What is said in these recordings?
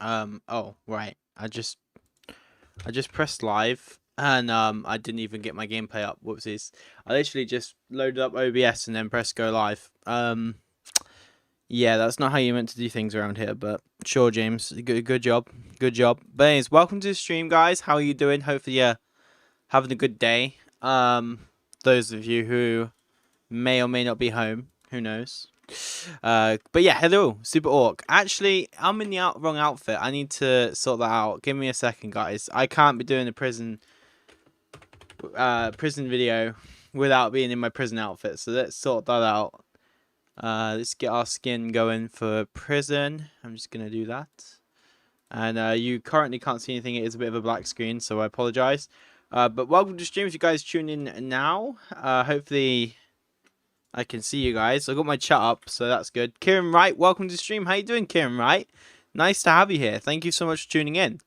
Oh, right. I just pressed live and I didn't even get my gameplay up. Whoopsies. I literally just loaded up OBS and then pressed go live. Yeah, that's not how you meant to do things around here, but sure, James. Good job. Good job. But anyways, welcome to the stream, guys. How are you doing? Hopefully you're having a good day. Those of you who may or may not be home, who knows? But yeah, hello, Super Orc. Actually, I'm in the wrong outfit. I need to sort that out. Give me a second, guys. I can't be doing a prison video without being in my prison outfit. So let's sort that out. Let's get our skin going for prison. I'm just gonna do that. And you currently can't see anything. It is a bit of a black screen, so I apologize. But welcome to the stream. If you guys tune in now, hopefully I can see you guys. I got my chat up, so that's good. Kieran Wright, welcome to the stream. How you doing, Kieran Wright? Nice to have you here. Thank you so much for tuning in.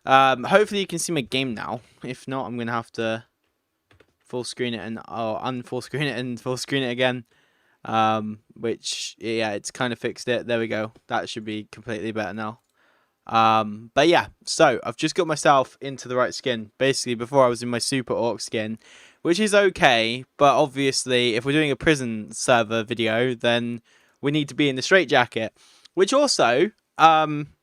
Hopefully you can see my game now. If not, I'm gonna have to full screen it and unfull screen it and full screen it again. Which yeah, it's kind of fixed it. There we go. That should be completely better now. But yeah, so I've just got myself into the right skin. Basically, before I was in my Super Orc skin, which is okay, but obviously if we're doing a prison server video, then we need to be in the straitjacket. Which also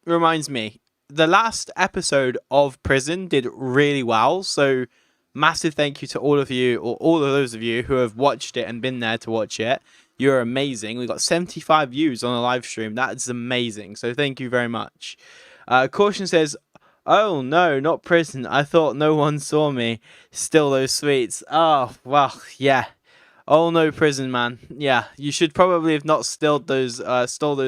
reminds me, the last episode of Prison did really well, so massive thank you to all of you, or all of those of you who have watched it and been there to watch it. You're amazing. We got 75 views on a live stream. That is amazing, so thank you very much. Caution says, oh no, not prison. I thought no one saw me. Still those sweets. Oh, well, yeah. Oh no, prison, man. Yeah, you should probably have not stole those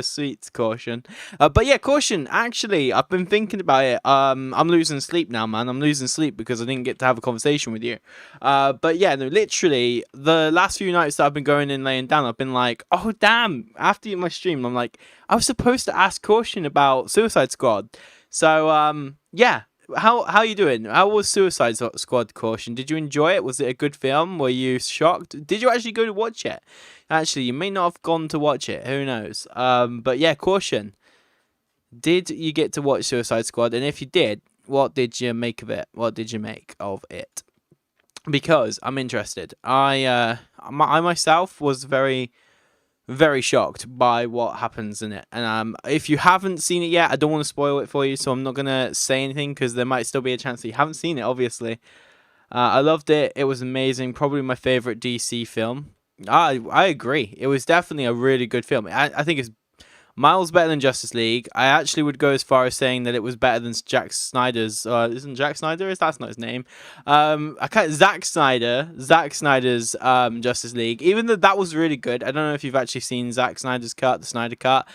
sweets, Caution. But yeah, Caution, actually, I've been thinking about it. I'm losing sleep now, man. I'm losing sleep because I didn't get to have a conversation with you. But yeah, no, literally, the last few nights that I've been going and laying down, I've been like, oh damn, after my stream, I'm like, I was supposed to ask Caution about Suicide Squad. So, yeah. How you doing? How was Suicide Squad, Caution? Did you enjoy it? Was it a good film? Were you shocked? Did you actually go to watch it? Actually, you may not have gone to watch it. Who knows? But yeah, Caution. Did you get to watch Suicide Squad? And if you did, what did you make of it? What did you make of it? Because I'm interested. I myself was very shocked by what happens in it, and if you haven't seen it yet, I don't want to spoil it for you, so I'm not gonna say anything because there might still be a chance that you haven't seen it. Obviously, I loved it. It was amazing. Probably my favorite DC film. I agree. It was definitely a really good film. I think it's miles better than Justice League. I actually would go as far as saying that it was better than Zack Snyder's. Isn't Zack Snyder? That's not his name. Zack Snyder's Justice League. Even though that was really good. I don't know if you've actually seen Zack Snyder's cut, the Snyder cut,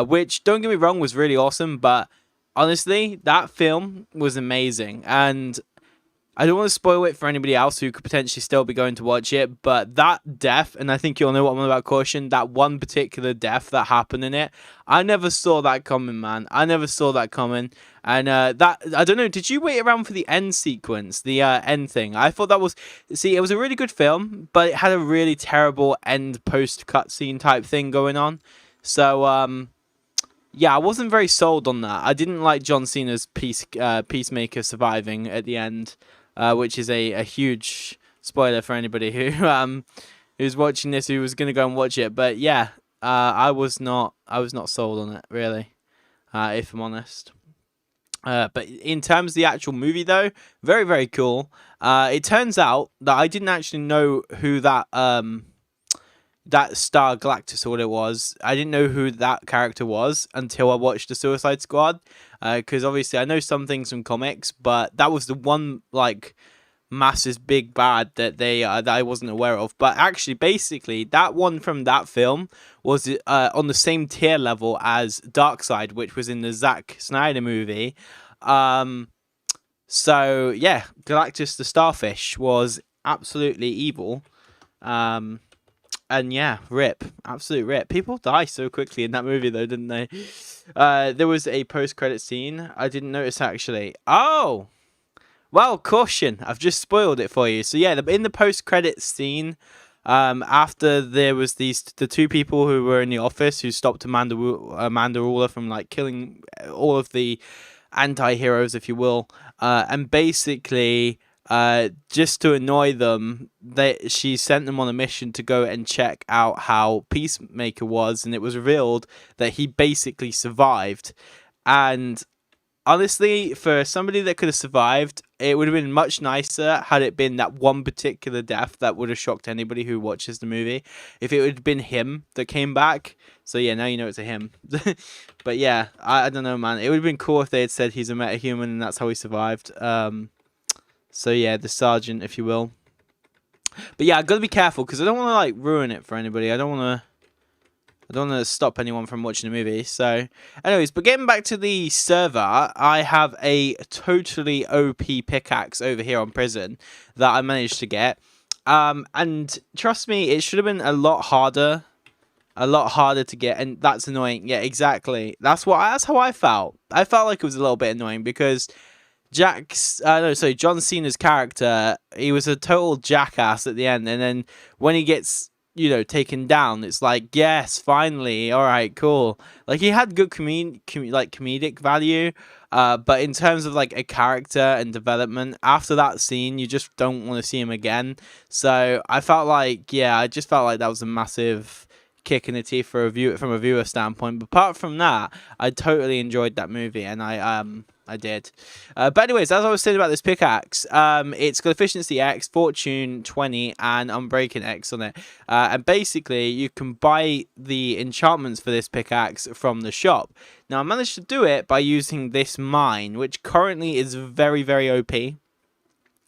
which, don't get me wrong, was really awesome. But honestly, that film was amazing, and I don't want to spoil it for anybody else who could potentially still be going to watch it, but that death, and I think you'll know what I'm about, Caution, that one particular death that happened in it, I never saw that coming, man. I never saw that coming. And that, I don't know, did you wait around for the end sequence, the end thing? I thought that was, see, it was a really good film, but it had a really terrible end post cutscene type thing going on. So, yeah, I wasn't very sold on that. I didn't like John Cena's Peacemaker surviving at the end. Which is a huge spoiler for anybody who who's watching this, who was gonna go and watch it. But yeah, I was not sold on it, really, if I'm honest. But in terms of the actual movie, though, very cool. It turns out that I didn't actually know who that Star Galactus, or what it was. I didn't know who that character was until I watched the Suicide Squad. Because obviously I know some things from comics, but that was the one like massive big bad that that I wasn't aware of. But actually, basically, that one from that film was on the same tier level as Darkseid, which was in the Zack Snyder movie. So yeah, Galactus the Starfish was absolutely evil. And yeah, rip. Absolute rip. People die so quickly in that movie, though, didn't they? There was a post-credit scene. I didn't notice, actually. Oh! Well, Caution. I've just spoiled it for you. So yeah, in the post-credit scene, After there was the two people who were in the office who stopped Amanda Waller from like killing all of the anti-heroes, if you will, and basically just to annoy them, she sent them on a mission to go and check out how Peacemaker was, and it was revealed that he basically survived. And honestly, for somebody that could have survived, it would have been much nicer had it been that one particular death that would have shocked anybody who watches the movie. If it would have been him that came back. So yeah, now you know it's a him. But yeah, I don't know, man. It would have been cool if they had said he's a metahuman and that's how he survived. So yeah, the sergeant, if you will. But yeah, I gotta be careful because I don't want to like ruin it for anybody. I don't want to stop anyone from watching the movie. So, anyways, but getting back to the server, I have a totally OP pickaxe over here on Prison that I managed to get. And trust me, it should have been a lot harder to get, and that's annoying. Yeah, exactly. That's how I felt. I felt like it was a little bit annoying because John Cena's character, he was a total jackass at the end, and then when he gets taken down, it's like, yes, finally, all right, cool. Like, he had good comedic value, but in terms of like a character and development, after that scene, you just don't want to see him again. So I felt like, yeah, I just felt like that was a massive kick in the teeth from a viewer standpoint. But apart from that, I totally enjoyed that movie, and I did. But anyways, as I was saying about this pickaxe, it's got efficiency X, fortune 20, and unbreaking X on it. And basically, you can buy the enchantments for this pickaxe from the shop. Now, I managed to do it by using this mine, which currently is very, very OP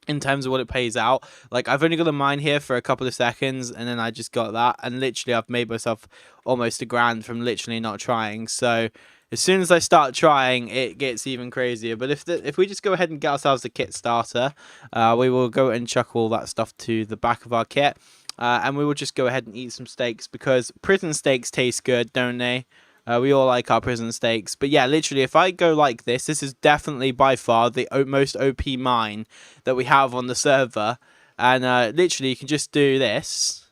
in terms of what it pays out. Like, I've only got a mine here for a couple of seconds, and then I just got that, and literally I've made myself almost $1,000 from literally not trying. So as soon as I start trying, it gets even crazier. But if we just go ahead and get ourselves a kit starter, we will go and chuck all that stuff to the back of our kit, and we will just go ahead and eat some steaks, because prison steaks taste good, don't they? We all like our prison steaks. But yeah, literally, if I go like this is definitely by far the most OP mine that we have on the server. And literally, you can just do this,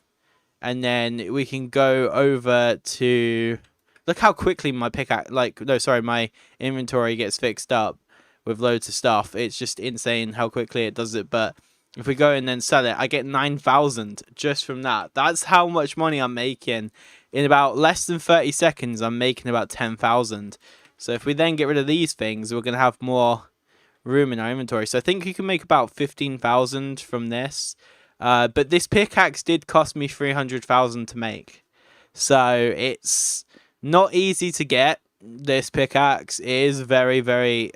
and then we can go over to... Look how quickly my pickaxe, my inventory gets fixed up with loads of stuff. It's just insane how quickly it does it. But if we go and then sell it, I get 9,000 just from that. That's how much money I'm making. In about less than 30 seconds, I'm making about 10,000. So if we then get rid of these things, we're going to have more room in our inventory. So I think you can make about 15,000 from this. But this pickaxe did cost me 300,000 to make. So it's not easy to get. This pickaxe is very, very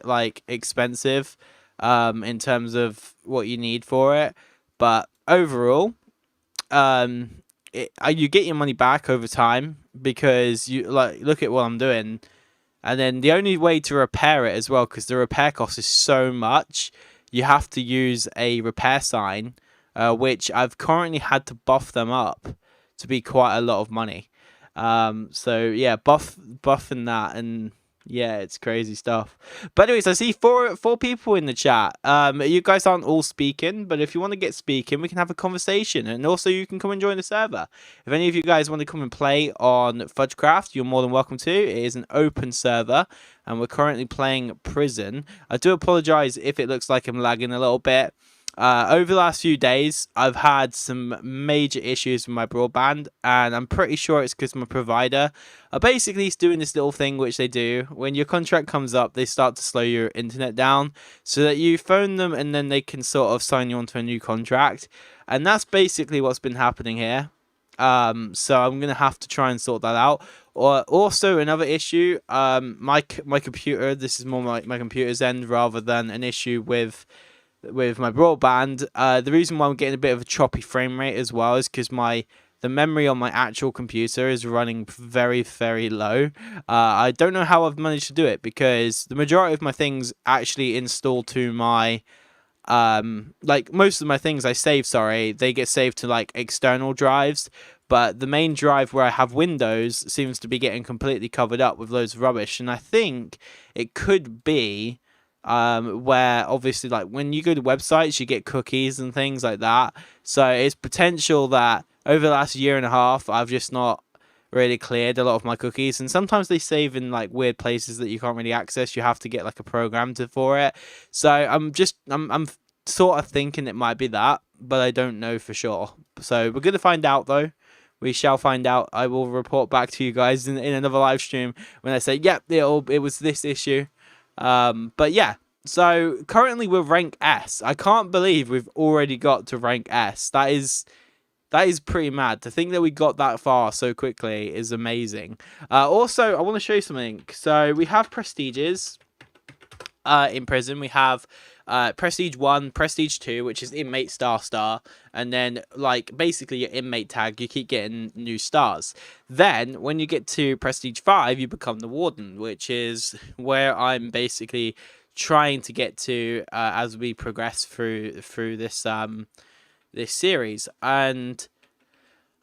expensive in terms of what you need for it. But overall, you get your money back over time, because you look at what I'm doing, and then the only way to repair it as well, because the repair cost is so much, you have to use a repair sign, which I've currently had to buff them up to be quite a lot of money. So yeah, buffing that, and yeah, it's crazy stuff. But anyways, I see four people in the chat. You guys aren't all speaking, but if you want to get speaking, we can have a conversation, and also you can come and join the server. If any of you guys want to come and play on FudgeCraft, you're more than welcome to. It is an open server, and we're currently playing Prison. I do apologize if it looks like I'm lagging a little bit. Over the last few days, I've had some major issues with my broadband, and I'm pretty sure it's because my provider are basically doing this little thing which they do. When your contract comes up, they start to slow your internet down so that you phone them, and then they can sort of sign you onto a new contract. And that's basically what's been happening here. So I'm going to have to try and sort that out. Or also another issue, my computer, this is more my computer's end rather than an issue with my broadband. The reason why I'm getting a bit of a choppy frame rate as well is because the memory on my actual computer is running very, very low. I don't know how I've managed to do it, because the majority of my things actually install to my most of my things I save, they get saved to external drives, but the main drive where I have Windows seems to be getting completely covered up with loads of rubbish. And I think it could be where obviously when you go to websites, you get cookies and things like that. So it's potential that over the last year and a half, I've just not really cleared a lot of my cookies, and sometimes they save in like weird places that you can't really access. You have to get like a program for it. So I'm sort of thinking it might be that, but I don't know for sure. So we're gonna find out though. We shall find out. I will report back to you guys in another live stream when I say, yep, it was this issue. But yeah, so currently we're rank S. I can't believe we've already got to rank S. That is pretty mad. To think that we got that far so quickly is amazing. Also, I want to show you something. So we have prestiges in prison. We have Prestige 1, Prestige 2, which is inmate star, and then like basically your inmate tag, you keep getting new stars. Then when you get to Prestige 5, you become the warden, which is where I'm basically trying to get to as we progress through this this series. And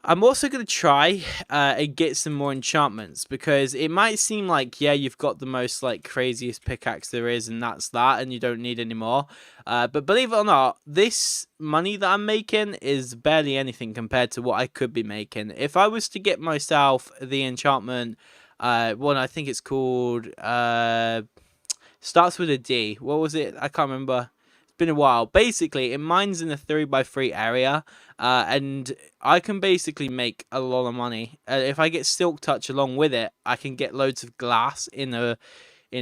I'm also going to try and get some more enchantments, because it might seem like, yeah, you've got the most like craziest pickaxe there is, and that's that, and you don't need any more. But believe it or not, this money that I'm making is barely anything compared to what I could be making. If I was to get myself the enchantment, one, I think it's called, starts with a D. What was it? I can't remember. Been a while. Basically, it mines in a 3x3 area, and I can basically make a lot of money. If I get Silk Touch along with it, I can get loads of glass in a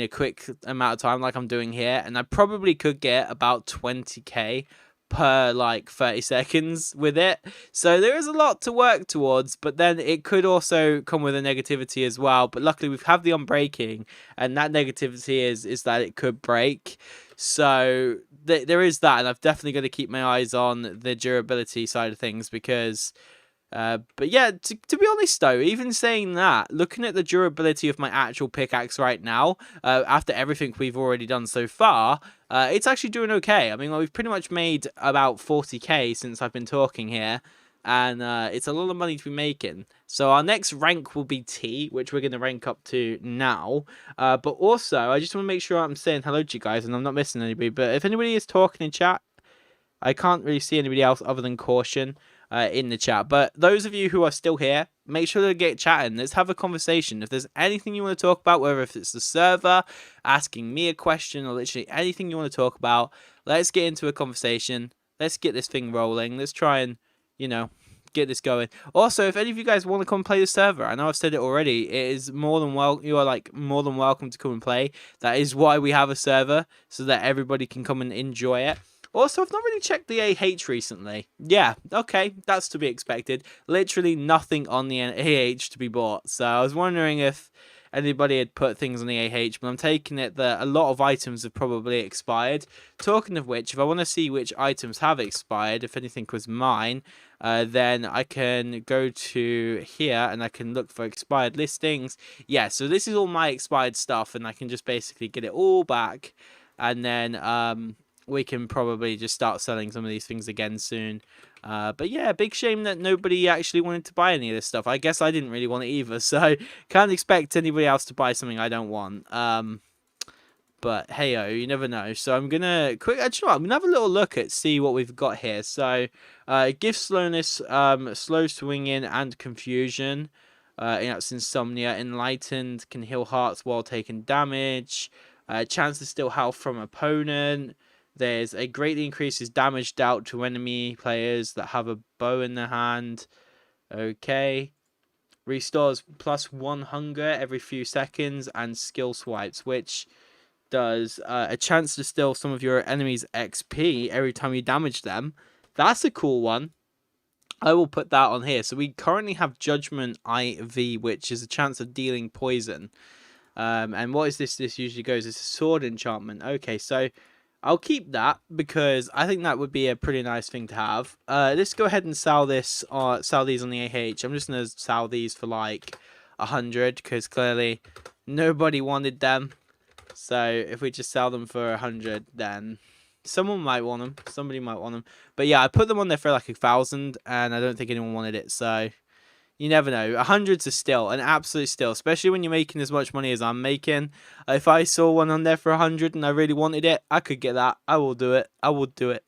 quick amount of time, like I'm doing here, and I probably could get about 20k per like 30 seconds with it. So there is a lot to work towards, but then it could also come with a negativity as well. But luckily we have the unbreaking, and that negativity is that it could break. So there is that, and I've definitely got to keep my eyes on the durability side of things, because but yeah, to be honest though, even saying that, looking at the durability of my actual pickaxe right now, after everything we've already done so far, it's actually doing okay. I mean, we've pretty much made about 40k since I've been talking here, and it's a lot of money to be making. So our next rank will be T, which we're going to rank up to now. But also, I just want to make sure I'm saying hello to you guys and I'm not missing anybody. But if anybody is talking in chat, I can't really see anybody else other than Caution in the chat. But those of you who are still here, make sure to get chatting. Let's have a conversation. If there's anything you want to talk about, whether if it's the server, asking me a question, or literally anything you want to talk about, let's get into a conversation. Let's get this thing rolling. Let's try and, you know, get this going. Also, if any of you guys want to come play the server, I know I've said it already, it is more than you are like more than welcome to come and play. That is why we have a server, so that everybody can come and enjoy it. Also, I've not really checked the AH recently. Yeah, okay, that's to be expected. Literally nothing on the AH to be bought. So I was wondering if anybody had put things on the AH, but I'm taking it that a lot of items have probably expired. Talking of which, if I want to see which items have expired, if anything was mine, then I can go to here and I can look for expired listings. Yeah, so this is all my expired stuff, and I can just basically get it all back, and then we can probably just start selling some of these things again soon. But yeah, big shame that nobody actually wanted to buy any of this stuff. I guess I didn't really want it either, so can't expect anybody else to buy something I don't want. But hey-o, you never know. So I'm gonna actually, I'm gonna have a little look at see what we've got here. So it gives slowness, slow swinging and confusion. That's insomnia. Enlightened can heal hearts while taking damage. Chance to steal health from opponent. There's a greatly increases damage dealt to enemy players that have a bow in their hand. Okay. Restores +1 hunger every few seconds, and skill swipes, which does a chance to steal some of your enemy's XP every time you damage them. That's a cool one. I will put that on here. So we currently have Judgment IV, which is a chance of dealing poison. And what is this? This usually goes, it's a sword enchantment. Okay, so I'll keep that because I think that would be a pretty nice thing to have. Let's go ahead and sell this, or sell these on the AH. I'm just gonna sell these for like 100 because clearly nobody wanted them. So if we just sell them for 100, then someone might want them. Somebody might want them. But yeah, I put them on there for like 1,000, and I don't think anyone wanted it. So you never know. 100's a steal, an absolute steal, especially when you're making as much money as I'm making. If I saw one on there for 100 and I really wanted it, I could get that. I will do it. I will do it.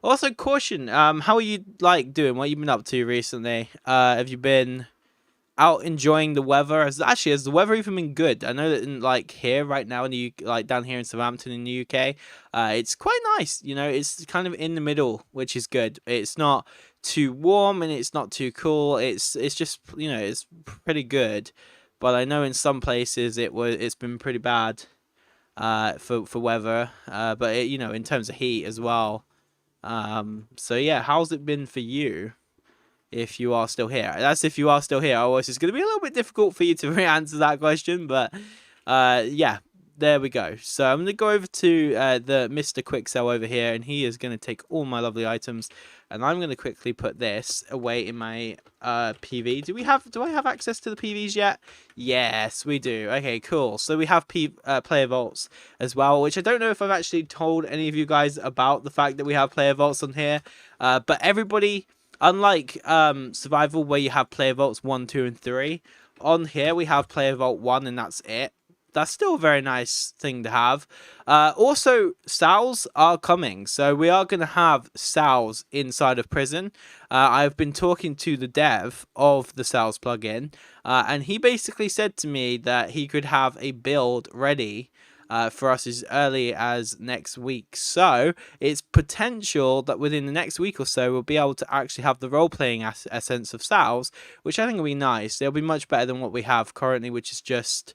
Also, caution. How are you like doing? What have you been up to recently? Have you been out enjoying the weather? Has the weather even been good? I know that in like here right now in the UK, like down here in Southampton in the UK, it's quite nice. You know, it's kind of in the middle, which is good. It's not too warm and it's not too cool. It's just, you know, it's pretty good. But I know in some places it's been pretty bad for weather. But you know, in terms of heat as well. So yeah, how's it been for you? If you are still here, that's if you are still here. Otherwise, it's going to be a little bit difficult for you to answer that question. But yeah, there we go. So I'm going to go over to the Mr. Quick Sell over here, and he is going to take all my lovely items, and I'm going to quickly put this away in my PV. Do I have access to the PVs yet? Yes, we do. Okay, cool. So we have player vaults as well, which I don't know if I've actually told any of you guys about the fact that we have player vaults on here. But everybody, unlike survival where you have player vaults 1, 2, and 3, on here we have player vault 1 and that's it. That's still a very nice thing to have. Also, SALs are coming. So we are going to have SALs inside of prison. I've been talking to the dev of the SALs plugin. And he basically said to me that he could have a build ready for us as early as next week. So it's potential that within the next week or so we'll be able to actually have the role-playing essence of SALs, which I think will be nice. It'll be much better than what we have currently, which is just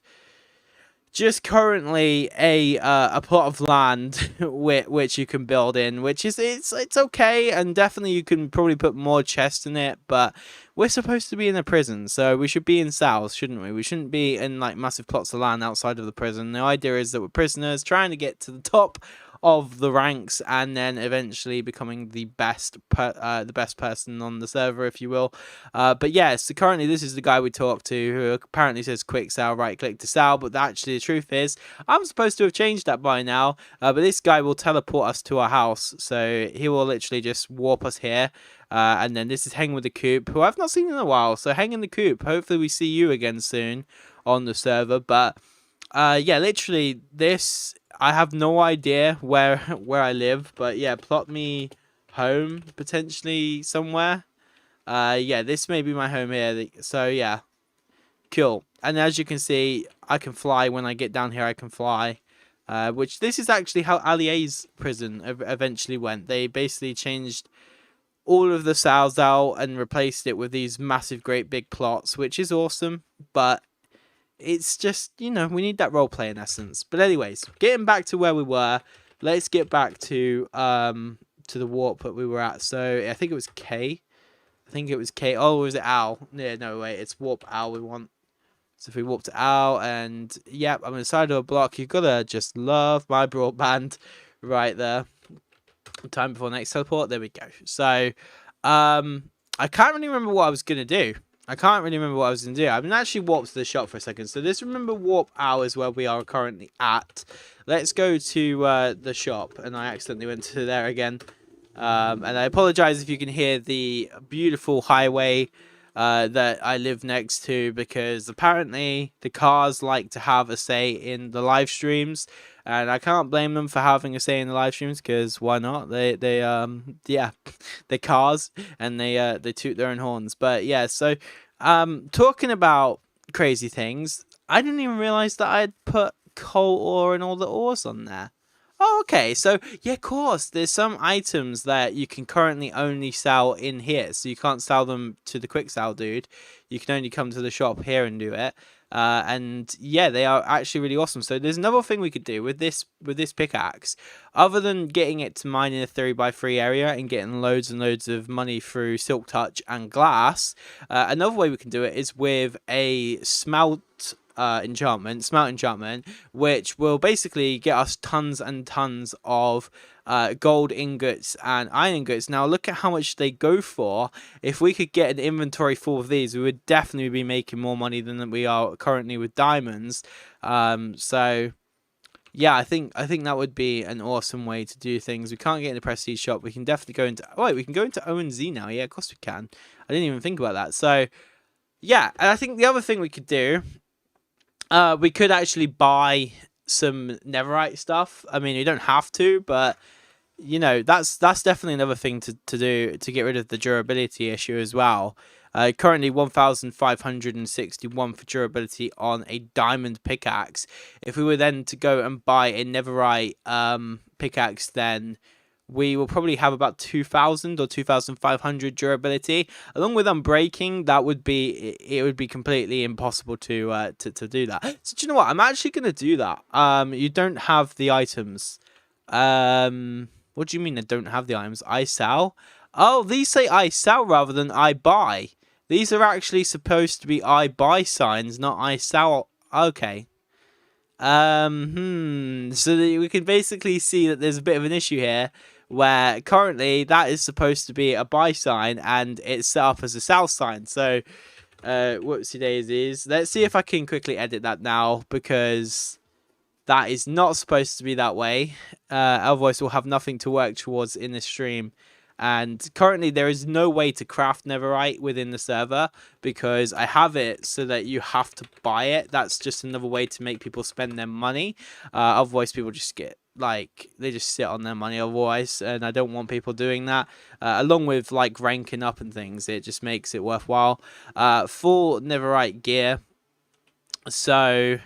currently a plot of land which you can build in, which is it's okay, and definitely you can probably put more chests in it, but we're supposed to be in a prison, so we should be in cells, shouldn't we? We shouldn't be in like massive plots of land outside of the prison. The idea is that we're prisoners trying to get to the top of the ranks and then eventually becoming the best person on the server, if you will. But yeah, so currently this is the guy we talked to who apparently says quick sell, right click to sell, but actually the truth is I'm supposed to have changed that by now. But this guy will teleport us to our house, so he will literally just warp us here. And then this is Hang with the Coop, who I've not seen in a while. So Hang in the Coop, hopefully we see you again soon on the server. But yeah, literally this, I have no idea where I live, but yeah, plot me home potentially somewhere. Yeah, this may be my home here. So yeah, cool. And as you can see, I can fly. When I get down here, I can fly. Which this is actually how Allié's prison eventually went. They basically changed all of the cells out and replaced it with these massive, great big plots, which is awesome. But it's just, you know, we need that role-playing essence. But anyways, getting back to where we were, let's get back to the warp that we were at. So I think it was K. I think it was K. Oh, was it Al? Yeah, no, wait, it's warp Al we want. So if we warp to Al, and yep, I'm inside of a block. You've got to just love my broadband right there. Time before next teleport. There we go. So I can't really remember what I was going to do. I've been actually warped to the shop for a second. So let's remember warp hours where we are currently at. Let's go to the shop. And I accidentally went to there again. And I apologize if you can hear the beautiful highway that I live next to, because apparently the cars like to have a say in the live streams, and I can't blame them for having a say in the live streams, because why not? Yeah, they're cars and they toot their own horns. But yeah, so talking about crazy things, I didn't even realize that I'd put coal ore and all the ores on there. Oh, okay. So, yeah, of course, there's some items that you can currently only sell in here. So you can't sell them to the quick sell dude. You can only come to the shop here and do it. And yeah, they are actually really awesome. So there's another thing we could do with this pickaxe, other than getting it to mine in a 3x3 area and getting loads and loads of money through silk touch and glass. Another way we can do it is with a smelt enchantment, which will basically get us tons and tons of gold ingots and iron ingots. Now look at how much they go for. If we could get an inventory full of these, we would definitely be making more money than we are currently with diamonds. So yeah, I think that would be an awesome way to do things. We can't get in the prestige shop. We can definitely go into, oh wait, we can go into O&Z now. Yeah, of course we can. I didn't even think about that. So yeah, and I think the other thing we could do, we could actually buy some netherite stuff. I mean, you don't have to, but you know, that's definitely another thing to do to get rid of the durability issue as well. Currently 1,561 for durability on a diamond pickaxe. If we were then to go and buy a netherite pickaxe, then we will probably have about 2,000 or 2,500 durability. Along with unbreaking, that would be, it would be completely impossible to do that. So do you know what? I'm actually gonna do that. You don't have the items. What do you mean I don't have the items? I sell? Oh, these say I sell rather than I buy. These are actually supposed to be I buy signs, not I sell. Okay. So we can basically see that there's a bit of an issue here, where currently that is supposed to be a buy sign and it's set up as a sell sign. So, whoopsie daisies. Let's see if I can quickly edit that now, because that is not supposed to be that way. Otherwise, we'll have nothing to work towards in this stream. And currently, there is no way to craft netherite within the server, because I have it so that you have to buy it. That's just another way to make people spend their money. Otherwise, people just get, like, they just sit on their money otherwise. And I don't want people doing that. Along with, like, ranking up and things, it just makes it worthwhile. Full netherite gear. So...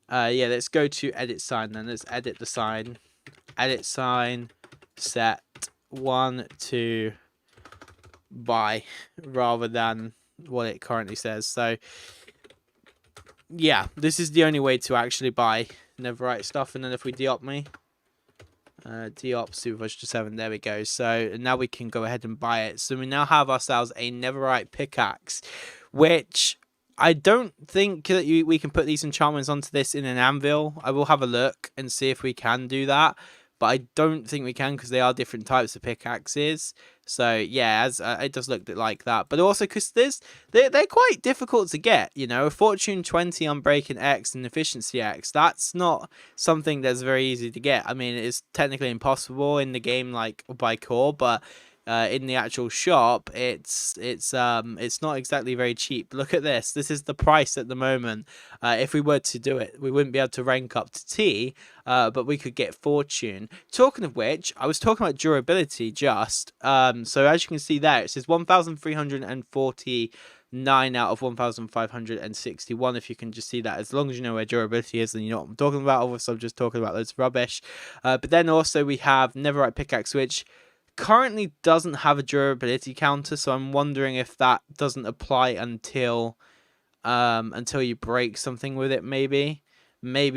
yeah, let's go to edit sign then. Let's edit the sign. Edit sign, set 1 to buy rather than what it currently says. So, yeah, this is the only way to actually buy netherite stuff. And then if we deop me, deop Superfudge to 7, there we go. So now we can go ahead and buy it. So we now have ourselves a netherite pickaxe, which... I don't think that we can put these enchantments onto this in an anvil. I will have a look and see if we can do that. But I don't think we can, because they are different types of pickaxes. So, yeah, as it does look like that. But also, because they're quite difficult to get, you know. Fortune 20 on Breaking X and Efficiency X, that's not something that's very easy to get. I mean, it's technically impossible in the game, like, by core, but... in the actual shop, it's not exactly very cheap. Look at this. This is the price at the moment. If we were to do it, we wouldn't be able to rank up to T, but we could get fortune. Talking of which, I was talking about durability just. So as you can see there, it says 1,349 out of 1,561. If you can just see that, as long as you know where durability is, then you know what I'm talking about. Obviously, I'm just talking about loads of rubbish. But then also we have netherite pickaxe, which currently doesn't have a durability counter, so I'm wondering if that doesn't apply until you break something with it. Maybe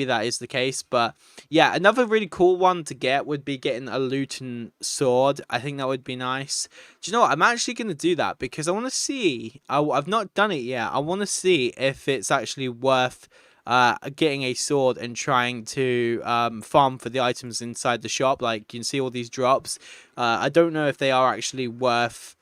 that is the case. But yeah, another really cool one to get would be getting a looting sword. I think that would be nice. Do you know what? I'm actually going to do that, because I want to see, I've not done it yet. I want to see if it's actually worth getting a sword and trying to farm for the items inside the shop. Like, you can see all these drops. I don't know if they are actually worth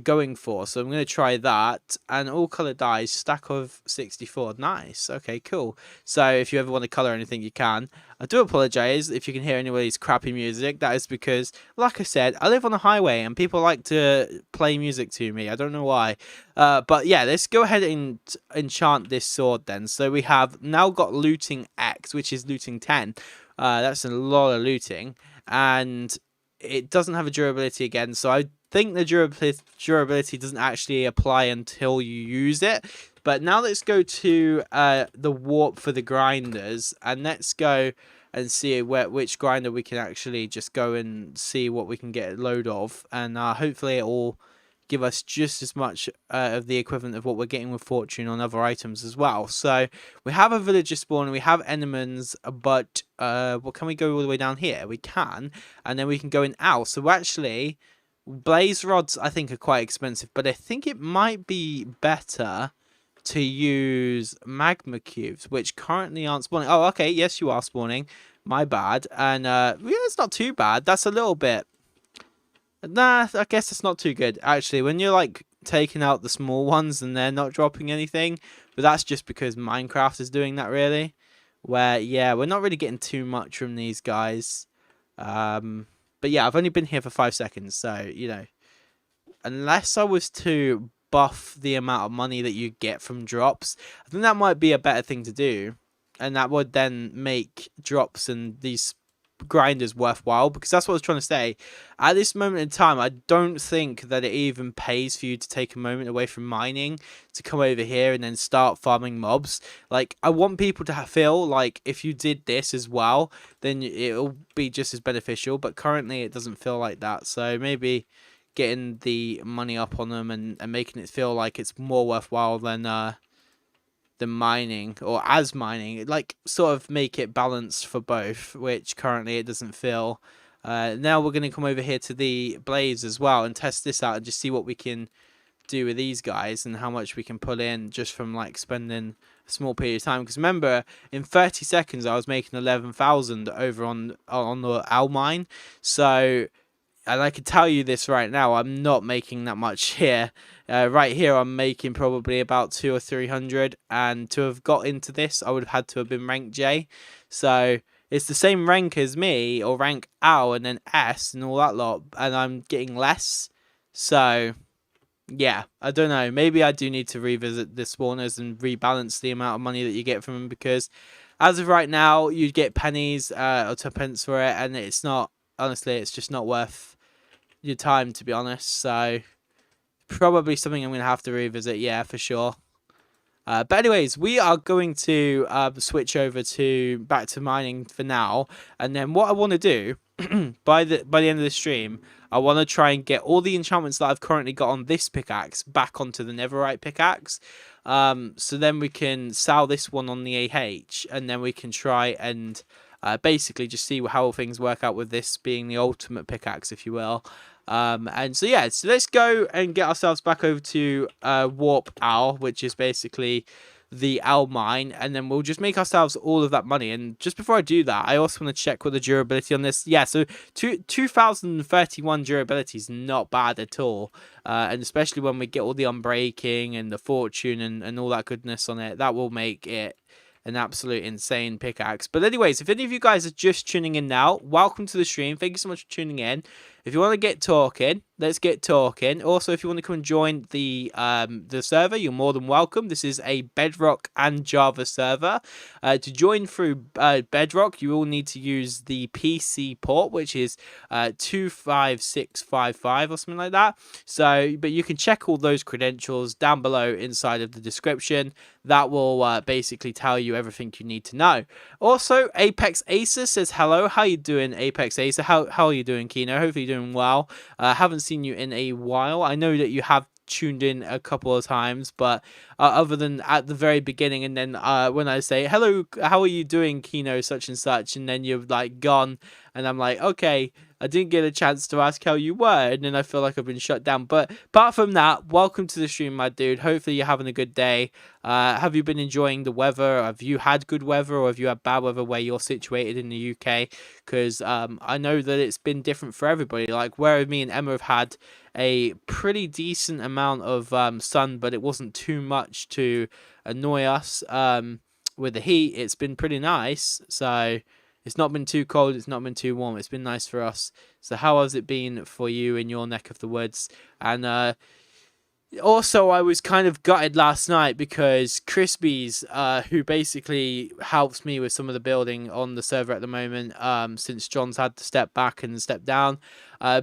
going for, so I'm going to try that. And all color dyes, stack of 64. Nice. Okay, cool. So if you ever want to color anything, you can. I do apologize if you can hear anybody's crappy music. That is because, like I said, I live on a highway and people like to play music to me. I don't know why. But yeah, let's go ahead and enchant this sword then. So we have now got looting X, which is looting 10. That's a lot of looting. And it doesn't have a durability again, so I think the durability doesn't actually apply until you use it. But now let's go to the warp for the grinders, and let's go and see which grinder we can actually just go and see what we can get a load of, and hopefully it will give us just as much of the equivalent of what we're getting with fortune on other items as well. So we have a villager spawn, we have enemies, but well, can we go all the way down here? We can, and then we can go in owl. So actually, blaze rods I think are quite expensive, but I think it might be better to use magma cubes, which currently aren't spawning. Oh, okay, yes, you are spawning. My bad. And yeah, it's not too bad. That's a little bit... Nah, I guess it's not too good, actually, when you're, like, taking out the small ones and they're not dropping anything. But that's just because Minecraft is doing that, really. Where, yeah, we're not really getting too much from these guys. But, yeah, I've only been here for 5 seconds, so, you know. Unless I was to buff the amount of money that you get from drops, I think that might be a better thing to do. And that would then make drops and these grind is worthwhile, because that's what I was trying to say. At this moment in time, I don't think that it even pays for you to take a moment away from mining to come over here and then start farming mobs. Like, I want people to feel like if you did this as well, then it'll be just as beneficial, but currently it doesn't feel like that. So maybe getting the money up on them and making it feel like it's more worthwhile than mining, or as mining, like sort of make it balanced for both, which currently it doesn't feel. Now we're going to come over here to the blades as well and test this out and just see what we can do with these guys and how much we can pull in just from like spending a small period of time. Because remember, in 30 seconds I was making 11,000 over on the owl mine. So, and I can tell you this right now, I'm not making that much here. Right here, I'm making probably about 200 or 300, and to have got into this, I would have had to have been rank J. So it's the same rank as me, or rank OW, and then S, and all that lot, and I'm getting less. So yeah, I don't know. Maybe I do need to revisit the spawners and rebalance the amount of money that you get from them, because as of right now, you get pennies or 10 pence for it, and it's not, honestly, it's just not worth your time, to be honest. So probably something I'm going to have to revisit, yeah, for sure. But anyways, we are going to switch over to back to mining for now, and then what I want to do by the end of the stream, I want to try and get all the enchantments that I've currently got on this pickaxe back onto the netherite pickaxe. So then we can sell this one on the AH, and then we can try and basically just see how things work out with this being the ultimate pickaxe, if you will. And so yeah, so let's go and get ourselves back over to Warp Owl, which is basically the owl mine, and then we'll just make ourselves all of that money. And just before I do that, I also want to check what the durability on this. Yeah, so 2031 durability is not bad at all, and especially when we get all the unbreaking and the fortune and all that goodness on it, that will make it an absolute insane pickaxe. But anyways, if any of you guys are just tuning in now, welcome to the stream. Thank you so much for tuning in. If you want to get talking, let's get talking. Also, if you want to come and join the server, you're more than welcome. This is a Bedrock and Java server. To join through Bedrock, you will need to use the PC port, which is 25655 or something like that. So, but you can check all those credentials down below inside of the description. That will basically tell you everything you need to know. Also, Apex Acer says hello. How you doing, Apex Acer? How are you doing, Kino? Hopefully you're doing well. Haven't seen you in a while. I know that you have tuned in a couple of times, but other than at the very beginning, and then when I say hello, how are you doing, Kino, such and such, and then you've like gone, and I'm like, okay, I didn't get a chance to ask how you were, and then I feel like I've been shut down. But apart from that, welcome to the stream, my dude. Hopefully you're having a good day. Have you been enjoying the weather? Have you had good weather, or have you had bad weather where you're situated in the UK? Because I know that it's been different for everybody. Like where me and Emma have had a pretty decent amount of sun, but it wasn't too much to annoy us with the heat. It's been pretty nice. So it's not been too cold, it's not been too warm, it's been nice for us. So how has it been for you in your neck of the woods? And also, I was kind of gutted last night because Crispies, who basically helps me with some of the building on the server at the moment, since John's had to step back and step down,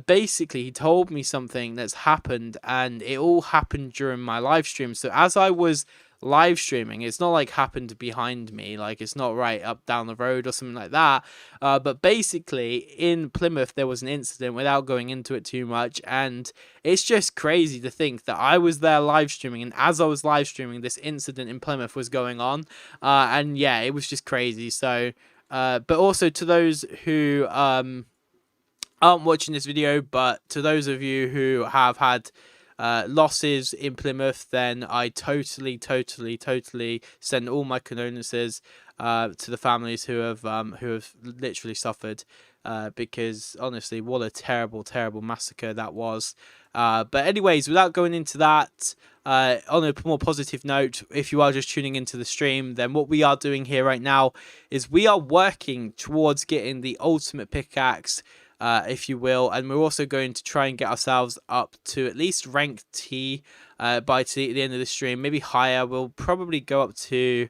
basically he told me something that's happened, and it all happened during my live stream. So as I was live streaming, it's not like happened behind me, like it's not right up down the road or something like that, but basically in Plymouth there was an incident, without going into it too much, and it's just crazy to think that I was there live streaming, and as I was live streaming, this incident in Plymouth was going on, and yeah, it was just crazy. So but also to those who aren't watching this video, but to those of you who have had losses in Plymouth, then I totally send all my condolences to the families who have literally suffered, because honestly, what a terrible massacre that was. But anyways, without going into that, on a more positive note, if you are just tuning into the stream, then what we are doing here right now is we are working towards getting the ultimate pickaxe, if you will, and we're also going to try and get ourselves up to at least rank T by the end of the stream, maybe higher. We'll probably go up to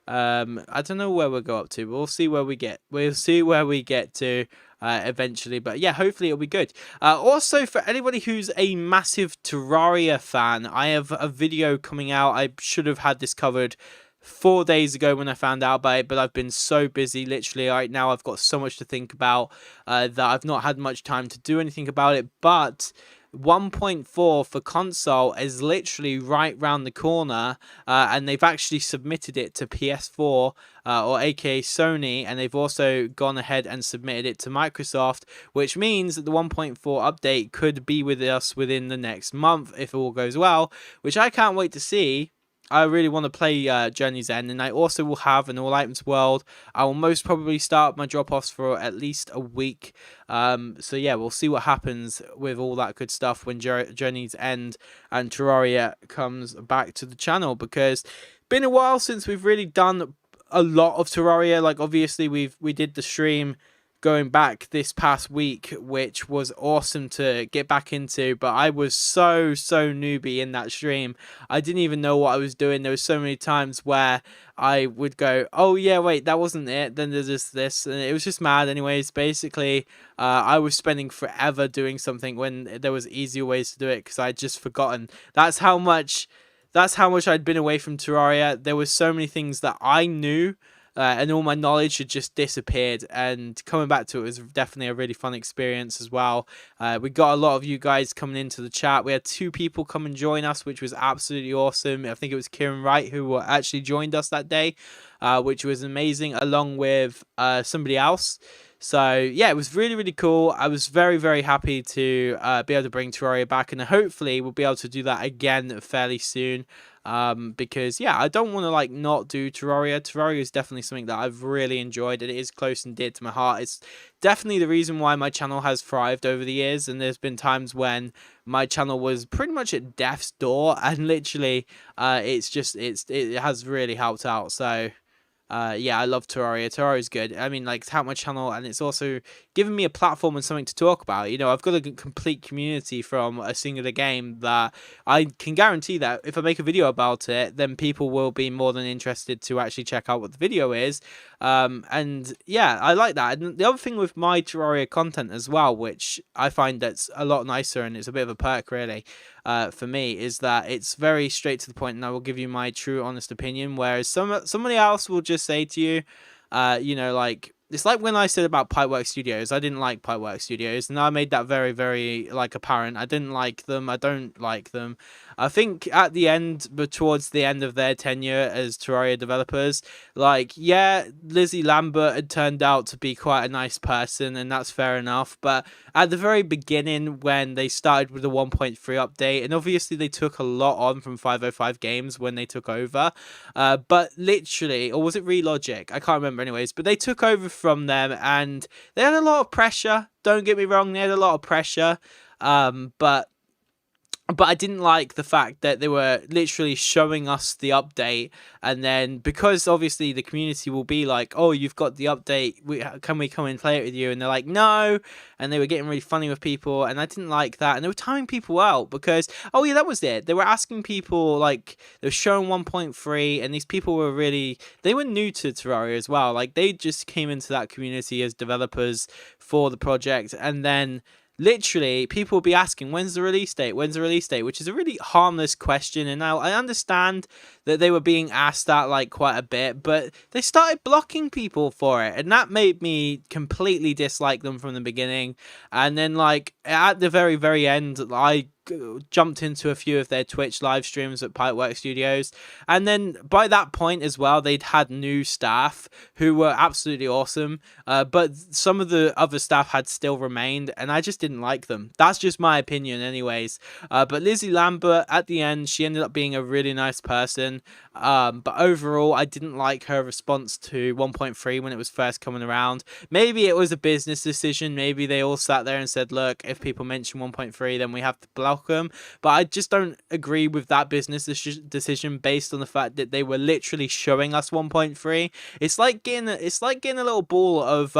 I don't know where we'll go up to, but we'll see where we get. We'll see where we get to eventually. But yeah, hopefully it'll be good. Also, for anybody who's a massive Terraria fan, I have a video coming out. I should have had this covered 4 days ago when I found out about it, but I've been so busy. Literally, right now I've got so much to think about that I've not had much time to do anything about it. But 1.4 for console is literally right round the corner, and they've actually submitted it to PS4 or aka Sony, and they've also gone ahead and submitted it to Microsoft, which means that the 1.4 update could be with us within the next month if all goes well, which I can't wait to see. I really want to play Journey's End, and I also will have an all items world. I will most probably start my drop-offs for at least a week. So yeah, we'll see what happens with all that good stuff when Journey's End and Terraria comes back to the channel, because it's been a while since we've really done a lot of Terraria. Like, obviously we did the stream going back this past week, which was awesome to get back into, but I was so newbie in that stream. I didn't even know what I was doing. There were so many times where I would go, oh yeah, wait, that wasn't it, then there's this, and it was just mad. Anyways, basically I was spending forever doing something when there was easier ways to do it, because I'd just forgotten. That's how much I'd been away from Terraria. There were so many things that I knew, and all my knowledge had just disappeared, and coming back to it was definitely a really fun experience as well. We got a lot of you guys coming into the chat. We had 2 people come and join us, which was absolutely awesome. I think it was Kieran Wright who actually joined us that day, which was amazing, along with somebody else. So yeah, it was really cool. I was very happy to be able to bring Terraria back, and hopefully we'll be able to do that again fairly soon. Because yeah, I don't want to like not do Terraria. Terraria is definitely something that I've really enjoyed, and it is close and dear to my heart. It's definitely the reason why my channel has thrived over the years, and there's been times when my channel was pretty much at death's door, and literally it has really helped out. So yeah, I love Terraria. Terraria is good. I mean, like, it's helped my channel, and it's also given me a platform and something to talk about. You know, I've got a complete community from a singular game that I can guarantee that if I make a video about it, then people will be more than interested to actually check out what the video is. And yeah, I like that. And the other thing with my Terraria content as well, which I find that's a lot nicer, and it's a bit of a perk really, for me, is that it's very straight to the point, and I will give you my true honest opinion, whereas somebody else will just say to you, you know, like, it's like when I said about Pipeworks Studios. I didn't like Pipeworks Studios, and I made that very like apparent. I didn't like them. I don't like them. I think at the end, but towards the end of their tenure as Terraria developers, like, yeah, Lizzie Lambert had turned out to be quite a nice person, and that's fair enough. But at the very beginning, when they started with the 1.3 update, and obviously they took a lot on from 505 Games when they took over, but literally, or was it Relogic? I can't remember anyways, but they took over from them, and they had a lot of pressure. Don't get me wrong, they had a lot of pressure, but I didn't like the fact that they were literally showing us the update, and then, because obviously the community will be like, oh, you've got the update, can we come and play it with you? And they're like, no, and they were getting really funny with people, and I didn't like that, and they were timing people out, because, oh yeah, that was it, they were asking people, like, they were showing 1.3, and these people were really, they were new to Terraria as well, like, they just came into that community as developers for the project, and then literally, people will be asking, when's the release date? When's the release date? Which is a really harmless question. And now I understand that they were being asked that like quite a bit, but they started blocking people for it. And that made me completely dislike them from the beginning. And then, like, at the very end, I jumped into a few of their Twitch live streams at Pipeworks Studios, and then by that point as well, they'd had new staff who were absolutely awesome, but some of the other staff had still remained, and I just didn't like them. That's just my opinion anyways. But Lizzie Lambert, at the end, she ended up being a really nice person, but overall I didn't like her response to 1.3 when it was first coming around. Maybe it was a business decision, maybe they all sat there and said, look, if people mention 1.3, then we have to block them, but I just don't agree with that business decision based on the fact that they were literally showing us 1.3. It's like getting a little ball of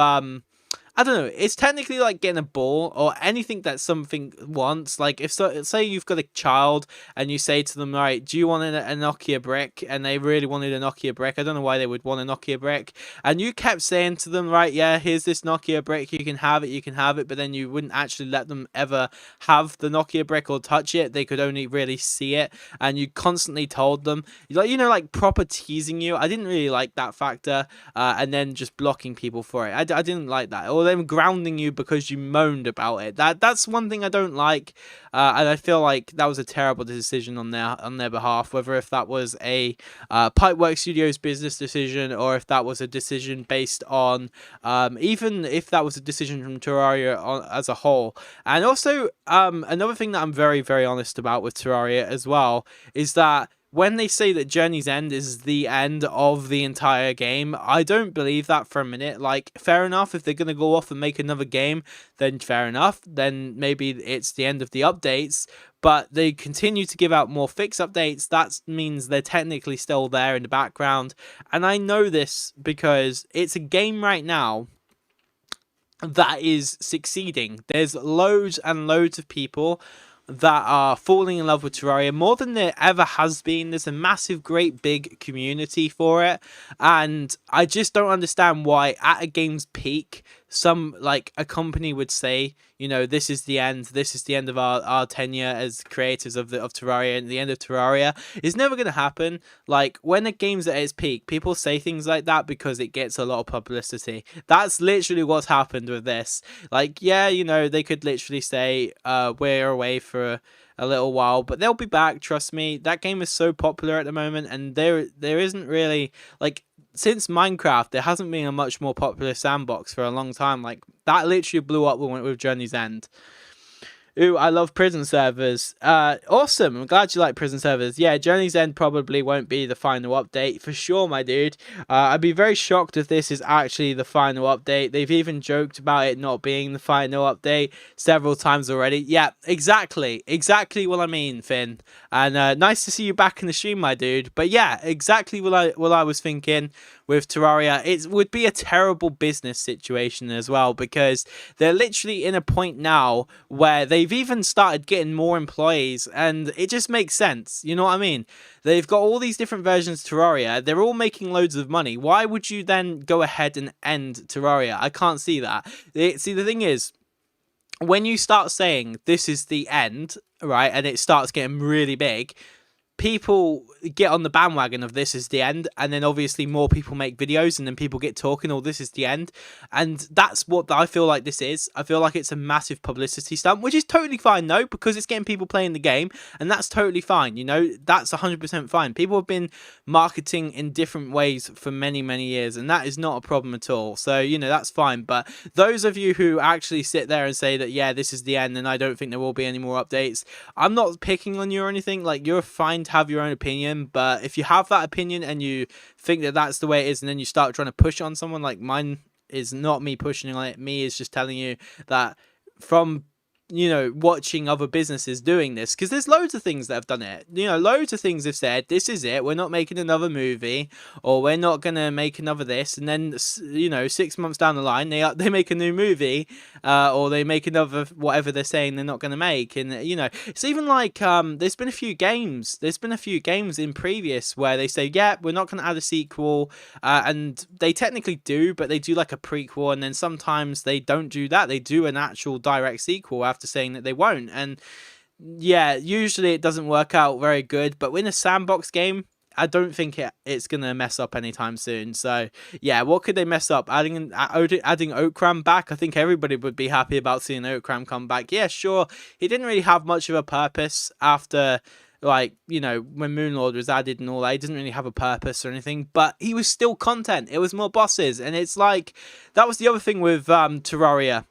I don't know. It's technically like getting a ball or anything that something wants. Like if so, say you've got a child and you say to them, right, do you want a Nokia brick? And they really wanted a Nokia brick. I don't know why they would want a Nokia brick. And you kept saying to them, right, yeah, here's this Nokia brick. You can have it. You can have it. But then you wouldn't actually let them ever have the Nokia brick or touch it. They could only really see it. And you constantly told them, like, you know, like proper teasing you. I didn't really like that factor. And then just blocking people for it. I didn't like that. Or them grounding you because you moaned about it. That's one thing I don't like, and I feel like that was a terrible decision on their behalf. Whether if that was a Pipework Studios business decision, or if that was a decision based on even if that was a decision from Terraria as a whole. And also another thing that I'm very, very honest about with Terraria as well is that when they say that Journey's End is the end of the entire game, I don't believe that for a minute. Like, fair enough, if they're going to go off and make another game, then fair enough. Then maybe it's the end of the updates. But they continue to give out more fix updates. That means they're technically still there in the background. And I know this because it's a game right now that is succeeding. There's loads and loads of people that are falling in love with Terraria more than there ever has been. There's a massive, great, big community for it, and I just don't understand why at a game's peak, a company would say, you know, this is the end of our tenure as creators of Terraria, and the end of Terraria is never going to happen. Like, when a game's at its peak, people say things like that because it gets a lot of publicity. That's literally what's happened with this. Like, yeah, you know, they could literally say, we're away for a little while, but they'll be back, trust me. That game is so popular at the moment, and there isn't really, like, since Minecraft, there hasn't been a much more popular sandbox for a long time. Like, that literally blew up with Journey's End. Ooh, I love prison servers. Awesome. I'm glad you like prison servers. Yeah, Journey's End probably won't be the final update for sure, my dude. I'd be very shocked if this is actually the final update. They've even joked about it not being the final update several times already. Yeah, exactly. Exactly what I mean, Finn. And nice to see you back in the stream, my dude. But yeah, exactly what I was thinking with Terraria. It would be a terrible business situation as well, because they're literally in a point now where they've even started getting more employees, and it just makes sense. You know what I mean? They've got all these different versions of Terraria. They're all making loads of money. Why would you then go ahead and end Terraria? I can't see that. See, the thing is, when you start saying this is the end, right, and it starts getting really big, people get on the bandwagon of this is the end, and then obviously more people make videos, and then people get talking, oh, this is the end. And that's what I feel like this is. I feel like it's a massive publicity stunt, which is totally fine though, because it's getting people playing the game, and that's totally fine. You know, that's 100% fine. People have been marketing in different ways for many, many years, and that is not a problem at all. So, you know, that's fine. But those of you who actually sit there and say that, yeah, this is the end, and I don't think there will be any more updates, I'm not picking on you or anything. Like, you're fine to have your own opinion, but if you have that opinion and you think that that's the way it is, and then you start trying to push on someone, like, mine is not me pushing on it. Me is just telling you that from, you know, watching other businesses doing this, because there's loads of things that have done it. You know, loads of things have said, this is it, we're not making another movie, or we're not gonna make another this, and then, you know, 6 months down the line, they make a new movie, or they make another whatever they're saying they're not gonna make. And, you know, it's even like, there's been a few games in previous where they say, yeah, we're not gonna add a sequel, and they technically do, but they do like a prequel, and then sometimes they don't do that. They do an actual direct sequel after saying that they won't. And yeah, usually it doesn't work out very good, but in a sandbox game, I don't think it's gonna mess up anytime soon. So yeah, what could they mess up? Adding Oakram back? I think everybody would be happy about seeing Oakram come back. Yeah, sure, he didn't really have much of a purpose after, like, you know, when Moonlord was added and all that. He didn't really have a purpose or anything, but he was still content. It was more bosses, and it's like, that was the other thing with Terraria.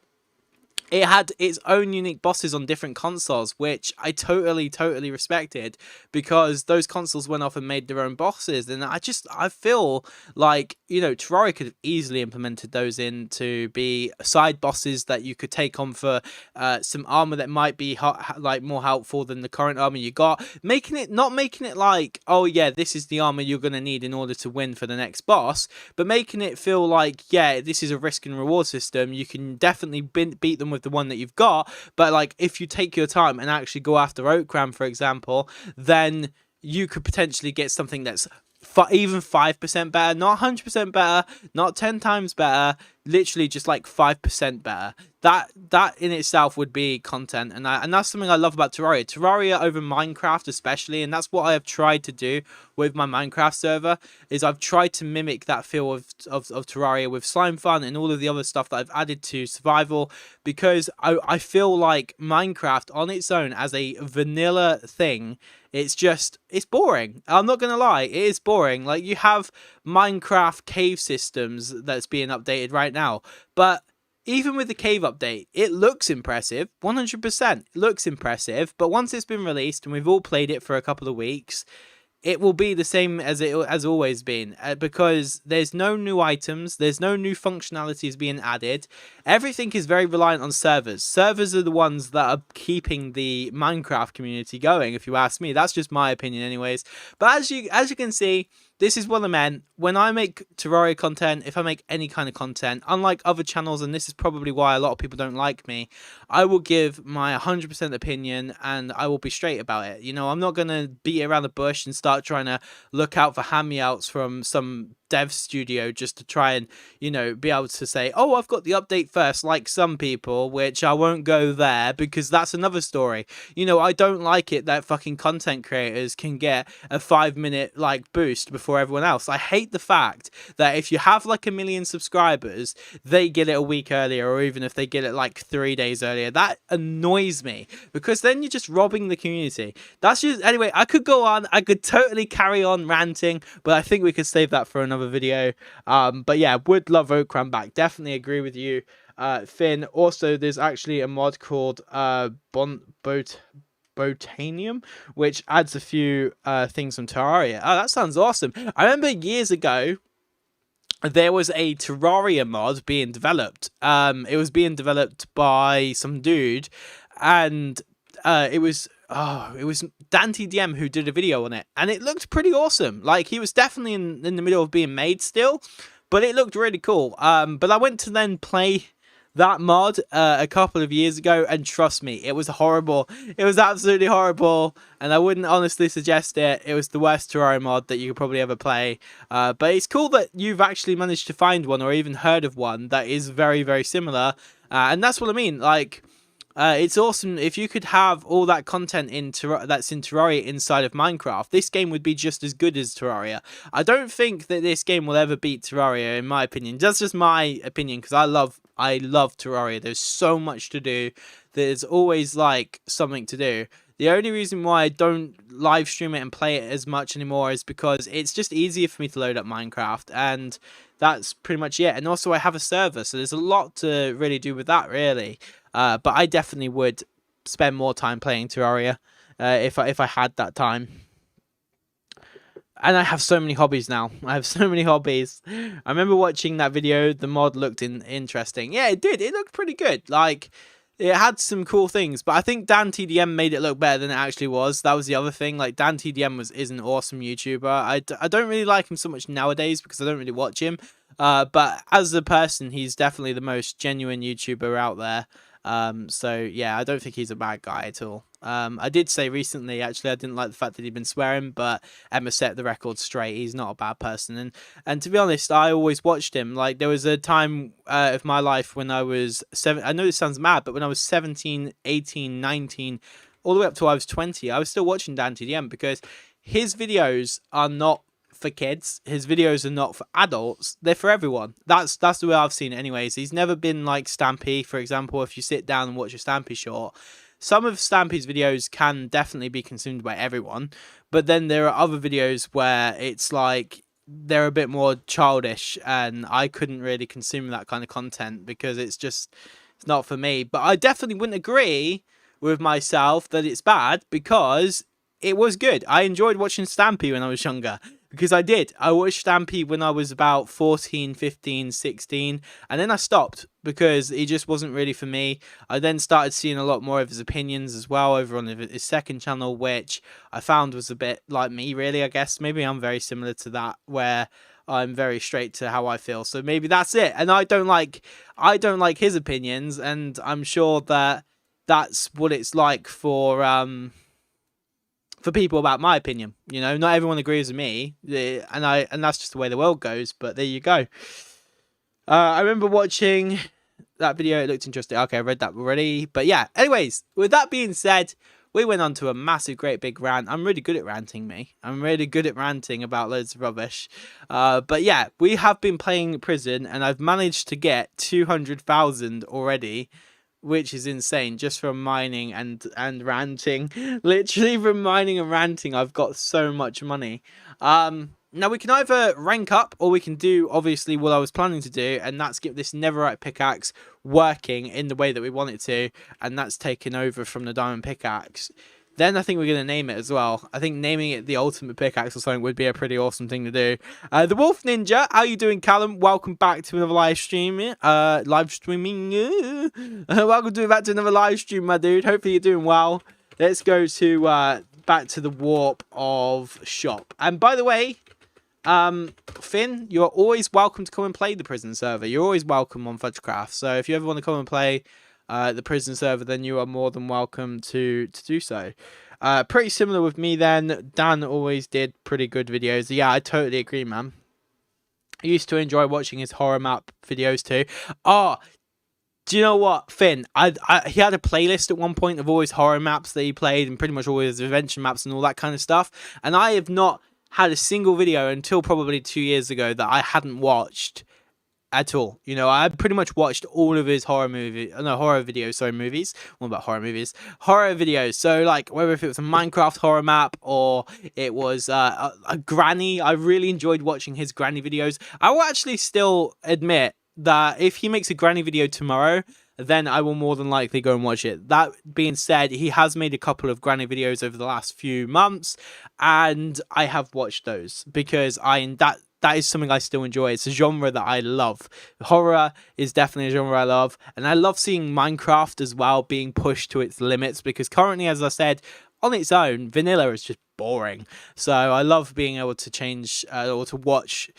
it had its own unique bosses on different consoles, which I totally respected, because those consoles went off and made their own bosses. And I feel like, you know, Terraria could have easily implemented those in to be side bosses that you could take on for some armor that might be like more helpful than the current armor you got. Not making it like, oh yeah, this is the armor you're going to need in order to win for the next boss, but making it feel like, yeah, this is a risk and reward system. You can definitely beat them with the one that you've got, but like if you take your time and actually go after Oakram, for example, then you could potentially get something that's even 5% better, not 100% better, not 10 times better, literally just like 5% better. That in itself would be content, and that's something I love about Terraria over Minecraft especially, and that's what I have tried to do with my Minecraft server, is I've tried to mimic that feel of Terraria with Slime Fun and all of the other stuff that I've added to survival, because I feel like Minecraft on its own as a vanilla thing, it's boring. I'm not gonna lie, it is boring. Like, you have Minecraft cave systems that's being updated right now, but even with the cave update, it looks impressive. 100% looks impressive, but once it's been released and we've all played it for a couple of weeks, it will be the same as it has always been, because there's no new items, there's no new functionalities being added. Everything is very reliant on servers. Servers are the ones that are keeping the Minecraft community going, if you ask me. That's just my opinion anyways. But as you can see, this is what I meant. When I make Terraria content, if I make any kind of content, unlike other channels, and this is probably why a lot of people don't like me, I will give my 100% opinion and I will be straight about it. You know, I'm not going to beat around the bush and start trying to look out for hand-me-outs from some dev studio just to try and, you know, be able to say, oh, I've got the update first, like some people, which I won't go there because that's another story. You know, I don't like it that fucking content creators can get a 5-minute like boost before everyone else. I hate the fact that if you have like 1 million subscribers, they get it a week earlier, or even if they get it like 3 days earlier. That annoys me, because then you're just robbing the community. That's just, anyway, I could go on, I could totally carry on ranting, but I think we could save that for another video. But yeah, would love Oakram back. Definitely agree with you, Finn. Also, there's actually a mod called Botanium, which adds a few things from Terraria. Oh, that sounds awesome. I remember years ago there was a Terraria mod being developed. It was being developed by some dude, and it was Dante DM who did a video on it, and it looked pretty awesome. Like, he was definitely in the middle of being made still, but it looked really cool. But I went to then play that mod a couple of years ago, and trust me, it was horrible. It was absolutely horrible, and I wouldn't honestly suggest it. It was the worst Terraria mod that you could probably ever play. But it's cool that you've actually managed to find one, or even heard of one, that is very similar. And that's what I mean. Like, it's awesome if you could have all that content that's in Terraria inside of Minecraft. This game would be just as good as Terraria. I don't think that this game will ever beat Terraria, in my opinion. That's just my opinion, because I love Terraria. There's so much to do. There's always like something to do. The only reason why I don't live stream it and play it as much anymore is because it's just easier for me to load up Minecraft, and that's pretty much it. And also I have a server, so there's a lot to really do with that, really. But I definitely would spend more time playing Terraria if I had that time. And I have so many hobbies now. I have so many hobbies. I remember watching that video. The mod looked interesting. Yeah, it did. It looked pretty good. Like, it had some cool things, but I think DanTDM made it look better than it actually was. That was the other thing. Like, DanTDM is an awesome YouTuber. I don't really like him so much nowadays because I don't really watch him. But as a person, he's definitely the most genuine YouTuber out there. So yeah, I don't think he's a bad guy at all. I did say recently, actually, I didn't like the fact that he'd been swearing, but Emma set the record straight. He's not a bad person, and to be honest, I always watched him. Like, there was a time of my life when I was I know this sounds mad, but when I was 17, 18, 19, all the way up to I was 20, I was still watching DanTDM, because his videos are not for kids. His videos are not for adults. They're for everyone. That's the way I've seen it anyways. He's never been like Stampy, for example. If you sit down and watch a Stampy short, some of Stampy's videos can definitely be consumed by everyone, but then there are other videos where it's like they're a bit more childish, and I couldn't really consume that kind of content because it's just It's not for me. But I definitely wouldn't agree with myself that it's bad, because it was good. I enjoyed watching Stampy when I was younger, because I did. I watched Stampy when I was about 14, 15, 16, and then I stopped because he just wasn't really for me. I then started seeing a lot more of his opinions as well over on his second channel, which I found was a bit like me, really, I guess. Maybe I'm very similar to that, where I'm very straight to how I feel. So maybe that's it. And I don't like his opinions, and I'm sure that that's what it's like for people about my opinion. You know, not everyone agrees with me, and that's just the way the world goes. But there you go. I remember watching that video. It looked interesting. Okay, I read that already. But yeah, anyways, with that being said, we went on to a massive, great big rant. I'm really good at ranting, me. I'm really good at ranting about loads of rubbish. But yeah, we have been playing Prison, and I've managed to get 200,000 already, which is insane, just from mining and ranting. Literally from mining and ranting, I've got so much money. Now we can either rank up, or we can do obviously what I was planning to do, and that's get this netherite pickaxe working in the way that we want it to, and that's taken over from the diamond pickaxe. Then I think we're going to name it as well. I think naming it the ultimate pickaxe or something would be a pretty awesome thing to do. The Wolf Ninja, how you doing, Callum? Welcome back to another live stream. Welcome back to another live stream, my dude. Hopefully you're doing well. Let's go to back to the warp of shop. And by the way, Finn, you're always welcome to come and play the prison server. You're always welcome on FudgeCraft. So if you ever want to come and play the prison server, then you are more than welcome to do so. Pretty similar with me then. Dan always did pretty good videos. Yeah, I totally agree, man. I used to enjoy watching his horror map videos too. Oh, do you know what, Finn? He had a playlist at one point of all his horror maps that he played, and pretty much all his adventure maps and all that kind of stuff. And I have not had a single video until probably 2 years ago that I hadn't watched at all. You know, I pretty much watched all of his horror videos. Sorry, movies. What about horror movies? Horror videos. So like, whether if it was a Minecraft horror map or it was a granny, I really enjoyed watching his granny videos. I will actually still admit that if he makes a granny video tomorrow, then I will more than likely go and watch it. That being said, he has made a couple of granny videos over the last few months, and I have watched those because that is something I still enjoy. It's a genre that I love. Horror is definitely a genre I love, and I love seeing Minecraft as well being pushed to its limits, because currently, as I said, on its own, vanilla is just boring. So I love being able to change or to watch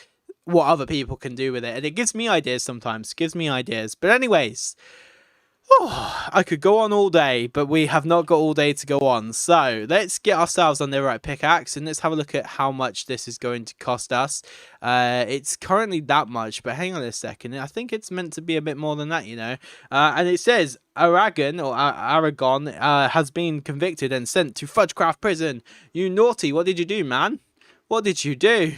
what other people can do with it, and it gives me ideas sometimes. But anyways, I could go on all day, but we have not got all day to go on. So let's get ourselves on the right pickaxe, and let's have a look at how much this is going to cost us. It's currently that much, but hang on a second. I think it's meant to be a bit more than that, you know. And it says Aragon has been convicted and sent to FudgeCraft prison. You naughty! What did you do, man? What did you do?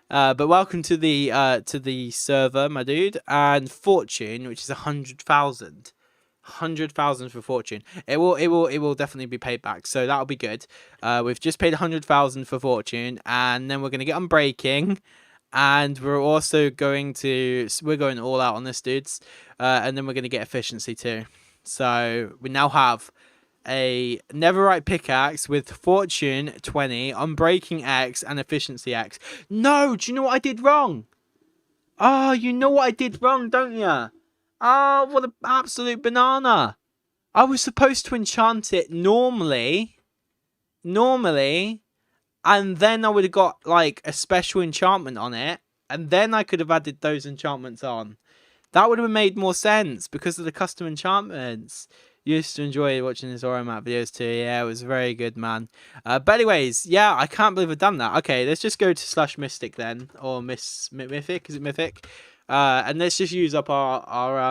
But welcome to the server, my dude. And fortune, which is 100,000. 100,000 for fortune. It will definitely be paid back, so that'll be good. We've just paid 100,000 for fortune, and then we're gonna get unbreaking, and we're going all out on this, dudes. And then we're gonna get efficiency too. So we now have a netherite pickaxe with fortune 20, unbreaking X, and efficiency X. No, do you know what I did wrong? Oh, you know what I did wrong, don't you? Oh, what an absolute banana. I was supposed to enchant it normally, and then I would have got, like, a special enchantment on it, and then I could have added those enchantments on. That would have made more sense because of the custom enchantments. Used to enjoy watching his horror map videos too. Yeah, it was very good, man. But anyways, yeah, I can't believe I've done that. Okay, let's just go to /mystic then, or mythic. Is it mythic? And let's just use up our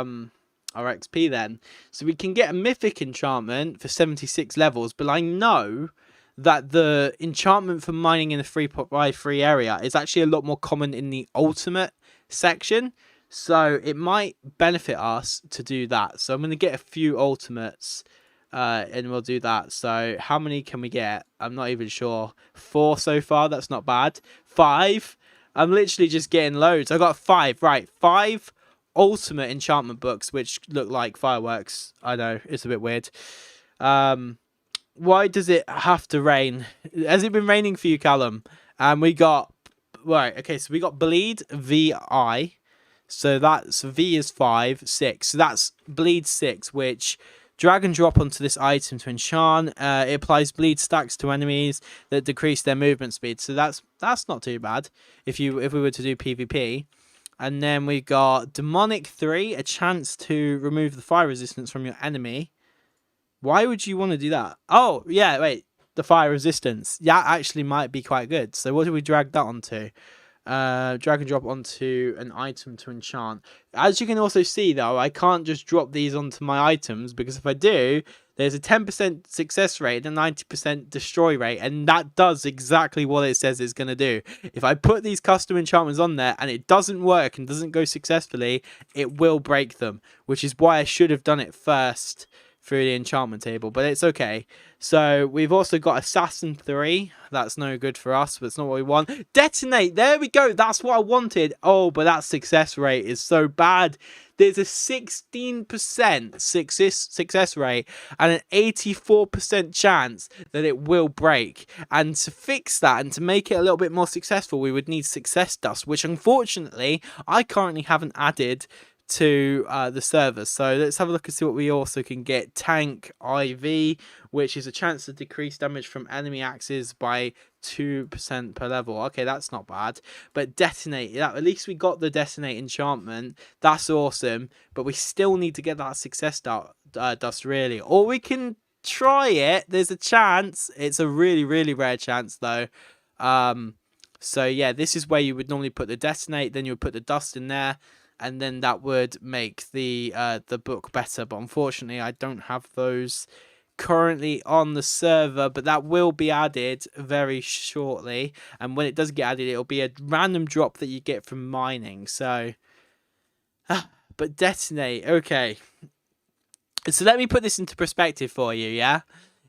XP then, so we can get a mythic enchantment for 76 levels. But I know that the enchantment for mining in the 3x3 area is actually a lot more common in the ultimate section. So it might benefit us to do that. So I'm going to get a few ultimates, and we'll do that. So how many can we get? I'm not even sure. 4 so far. That's not bad. 5. I'm literally just getting loads. I got 5. Right. 5 ultimate enchantment books, which look like fireworks. I know, it's a bit weird. Why does it have to rain? Has it been raining for you, Callum? And we got... Right, okay, so we got Bleed VI. So that's V is 5, 6. So that's Bleed 6, which drag and drop onto this item to enchant. It applies bleed stacks to enemies that decrease their movement speed. So that's not too bad if we were to do PvP. And then we got Demonic 3, a chance to remove the fire resistance from your enemy. Why would you want to do that? Oh, yeah, wait. The fire resistance. That actually might be quite good. So what do we drag that onto? Drag and drop onto an item to enchant. As you can also see, though, I can't just drop these onto my items, because if I do, there's a 10% success rate and a 90% destroy rate, and that does exactly what it says it's going to do. If I put these custom enchantments on there and it doesn't work and doesn't go successfully, it will break them, which is why I should have done it first through the enchantment table, but it's okay. So we've also got Assassin 3. That's no good for us, but it's not what we want. Detonate, there we go. That's what I wanted. Oh, but that success rate is so bad. There's a 16% success rate and an 84% chance that it will break. And to fix that and to make it a little bit more successful, we would need success dust, which unfortunately I currently haven't added to the server. So let's have a look and see what we also can get. Tank IV, which is a chance to decrease damage from enemy axes by 2% per level. Okay, that's not bad. But detonate, at least we got the detonate enchantment. That's awesome, but we still need to get that success dust really. Or we can try it. There's a chance. It's a really, really rare chance though. So yeah, this is where you would normally put the detonate, then you would put the dust in there, and then that would make the book better. But unfortunately, I don't have those currently on the server, but that will be added very shortly. And when it does get added, it'll be a random drop that you get from mining. So, but detonate, okay. So let me put this into perspective for you, yeah?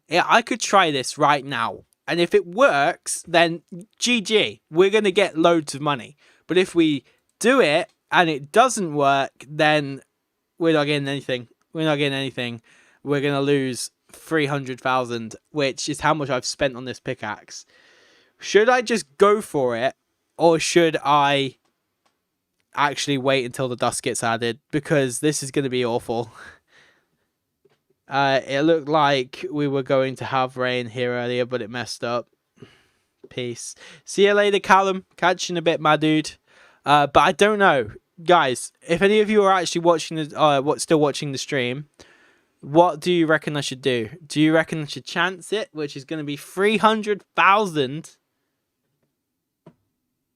I could try this right now. And if it works, then GG. We're going to get loads of money. But if we do it, and it doesn't work, then we're not getting anything. We're not getting anything. We're going to lose 300,000, which is how much I've spent on this pickaxe. Should I just go for it, or should I actually wait until the dust gets added? Because this is going to be awful. It looked like we were going to have rain here earlier, but it messed up. Peace. See you later, Callum. Catch you in a bit, my dude. But I don't know, guys. If any of you are actually watching the, still watching the stream, what do you reckon I should do? Do you reckon I should chance it, which is going to be 300,000,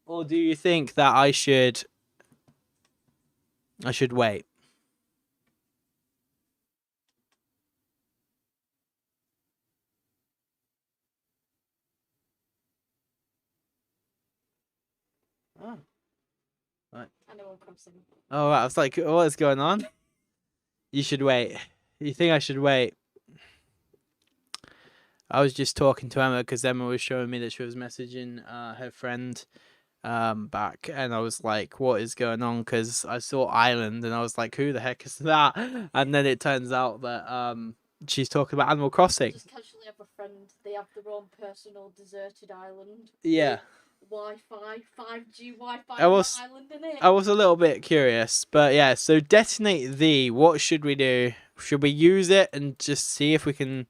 or do you think that I should wait? Oh. Right. Animal Crossing. Oh, I was like, what is going on? You should wait. You think I should wait? I was just talking to Emma because Emma was showing me that she was messaging her friend back, and I was like, what is going on? Because I saw Island and I was like, who the heck is that? And then it turns out that she's talking about Animal Crossing. Just casually have a friend, they have their own personal deserted island. Yeah. Wi-Fi, 5G Wi-Fi island in it. I was a little bit curious, but yeah, so detonate the, what should we do? Should we use it and just see if we can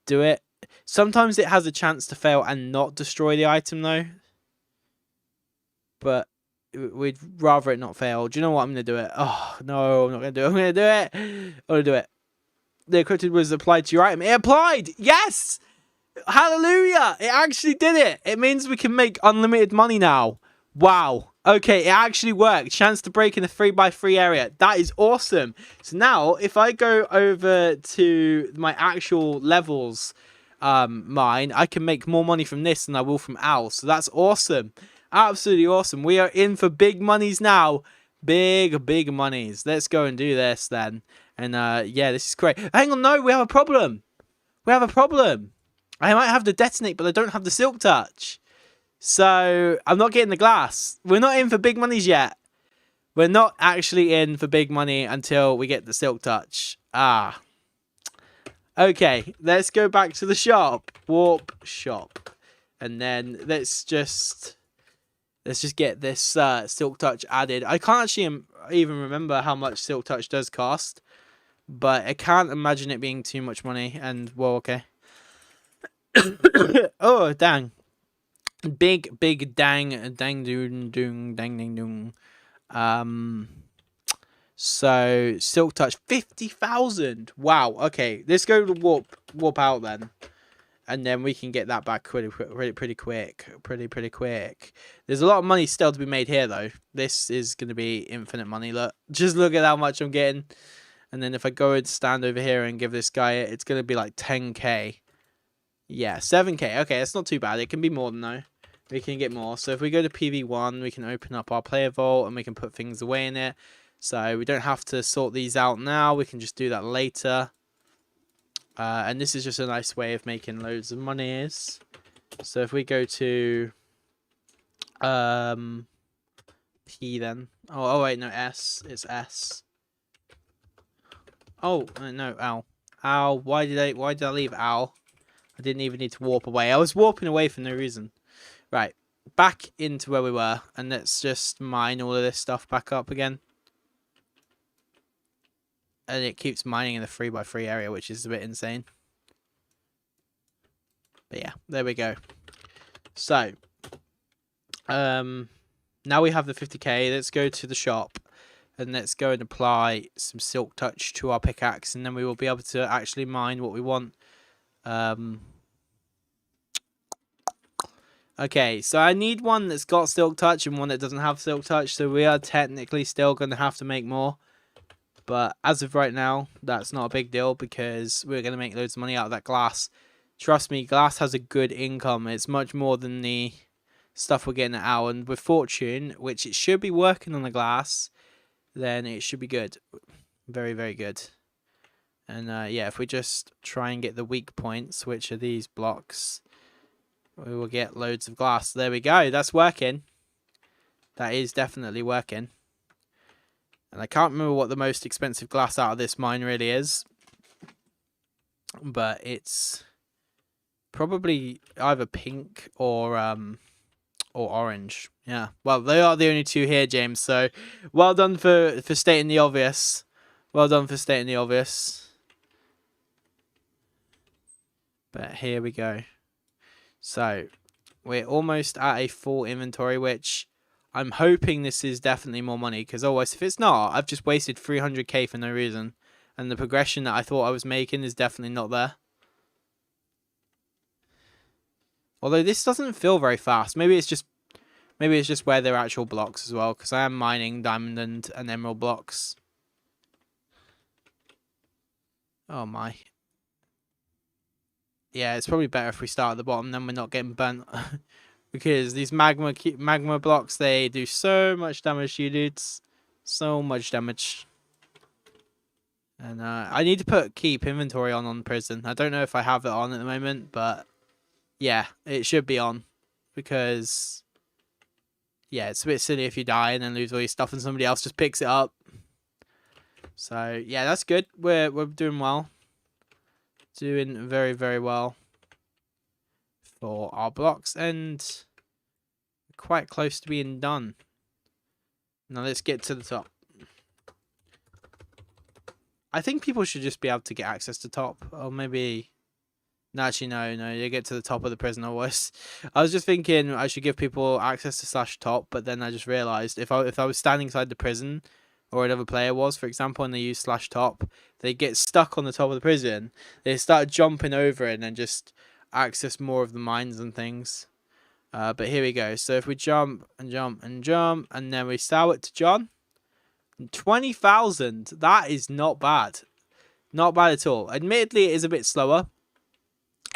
do it? Sometimes it has a chance to fail and not destroy the item though. But we'd rather it not fail. Do you know what? I'm going to do it. Oh, no, I'm not going to do it. I'm going to do it. I'm going to do it. The encrypted was applied to your item. It applied! Yes! Hallelujah! It actually did it. It means we can make unlimited money now. Wow. Okay, it actually worked. Chance to break in the 3x3 area. That is awesome. So now, if I go over to my actual levels mine, I can make more money from this than I will from Owl. So that's awesome. Absolutely awesome. We are in for big monies now. Big monies. Let's go and do this then. And yeah, this is great. Hang on, no, we have a problem. We have a problem. I might have the detonate, but I don't have the silk touch. So I'm not getting the glass. We're not in for big monies yet. We're not actually in for big money until we get the Silk Touch. Ah. Okay, let's go back to the shop. Warp shop. And then let's just get this Silk Touch added. I can't actually even remember how much Silk Touch does cost, but I can't imagine it being too much money. And well, okay. Oh dang! Big dang doon dang. So Silk Touch 50,000. Wow. Okay, let's go to warp out then. And then we can get that back pretty quick. Pretty quick. There's a lot of money still to be made here, though. This is going to be infinite money. Look. Just look at how much I'm getting. And then if I go and stand over here and give this guy it, it's going to be like 10k. Yeah, 7k. Okay, that's not too bad. It can be more than though. We can get more. So if we go to PV1, we can open up our player vault and we can put things away in it. So we don't have to sort these out now. We can just do that later. And this is just a nice way of making loads of money. So if we go to P then. Oh wait, no, S. It's S. Oh no, Al. Al, why did I leave Al? I didn't even need to warp away. I was warping away for no reason. Right, back into where we were, and let's just mine all of this stuff back up again. And it keeps mining in the 3x3 area, which is a bit insane. But yeah, there we go. So, now we have the 50k. Let's go to the shop. And let's go and apply some Silk Touch to our pickaxe. And then we will be able to actually mine what we want. Okay, so I need one that's got Silk Touch and one that doesn't have Silk Touch. So we are technically still going to have to make more. But as of right now, that's not a big deal because we're going to make loads of money out of that glass. Trust me, glass has a good income. It's much more than the stuff we're getting at Owl. And with Fortune, which it should be working on the glass, then it should be good. Very, very good. And yeah, if we just try and get the weak points, which are these blocks, we will get loads of glass. There we go. That's working. That is definitely working. And I can't remember what the most expensive glass out of this mine really is. But it's probably either pink or orange. Yeah. Well, they are the only two here, James. So well done for stating the obvious. Well done for stating the obvious. But here we go. So we're almost at a full inventory, which I'm hoping this is definitely more money, because otherwise, if it's not, I've just wasted 300k for no reason. And the progression that I thought I was making is definitely not there. Although this doesn't feel very fast. Maybe it's just where they're actual blocks as well, because I am mining diamond and emerald blocks. Oh my. Yeah, it's probably better if we start at the bottom, then we're not getting burnt. Because these magma blocks, they do so much damage to you dudes. So much damage. And I need to keep inventory on prison. I don't know if I have it on at the moment, but yeah, it should be on. Because yeah, it's a bit silly if you die and then lose all your stuff and somebody else just picks it up. So yeah, that's good. We're doing well. Doing very, very well for our blocks, and quite close to being done. Now let's get to the top. I think people should just be able to get access to top, or maybe no, actually no, you get to the top of the prison always. I was just thinking I should give people access to /top, but then I just realized if I was standing inside the prison, or another player was, for example, and they use /top, they get stuck on the top of the prison. They start jumping over it and then just access more of the mines and things. But here we go. So if we jump and jump and jump, and then we sell it to John, 20,000. That is not bad. Not bad at all. Admittedly, it is a bit slower.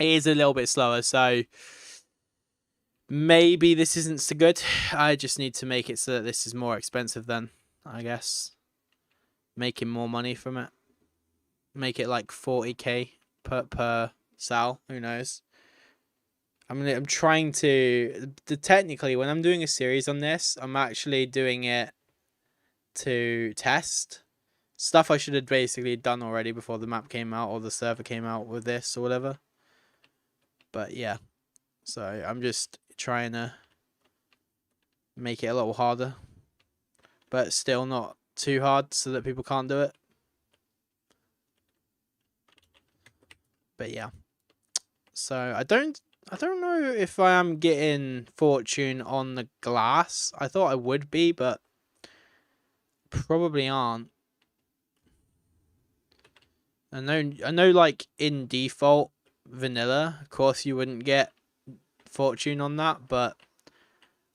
It is a little bit slower, so maybe this isn't so good. I just need to make it so that this is more expensive then, I guess. Making more money from it. Make it like 40k per sell. Who knows? I'm trying to... Technically, when I'm doing a series on this, I'm actually doing it to test. Stuff I should have basically done already before the map came out or the server came out with this or whatever. But yeah, so I'm just trying to make it a little harder, but still not too hard so that people can't do it. But yeah, so I don't know if I am getting fortune on the glass. I thought I would be, but probably aren't. I know like in default vanilla, of course you wouldn't get fortune on that, but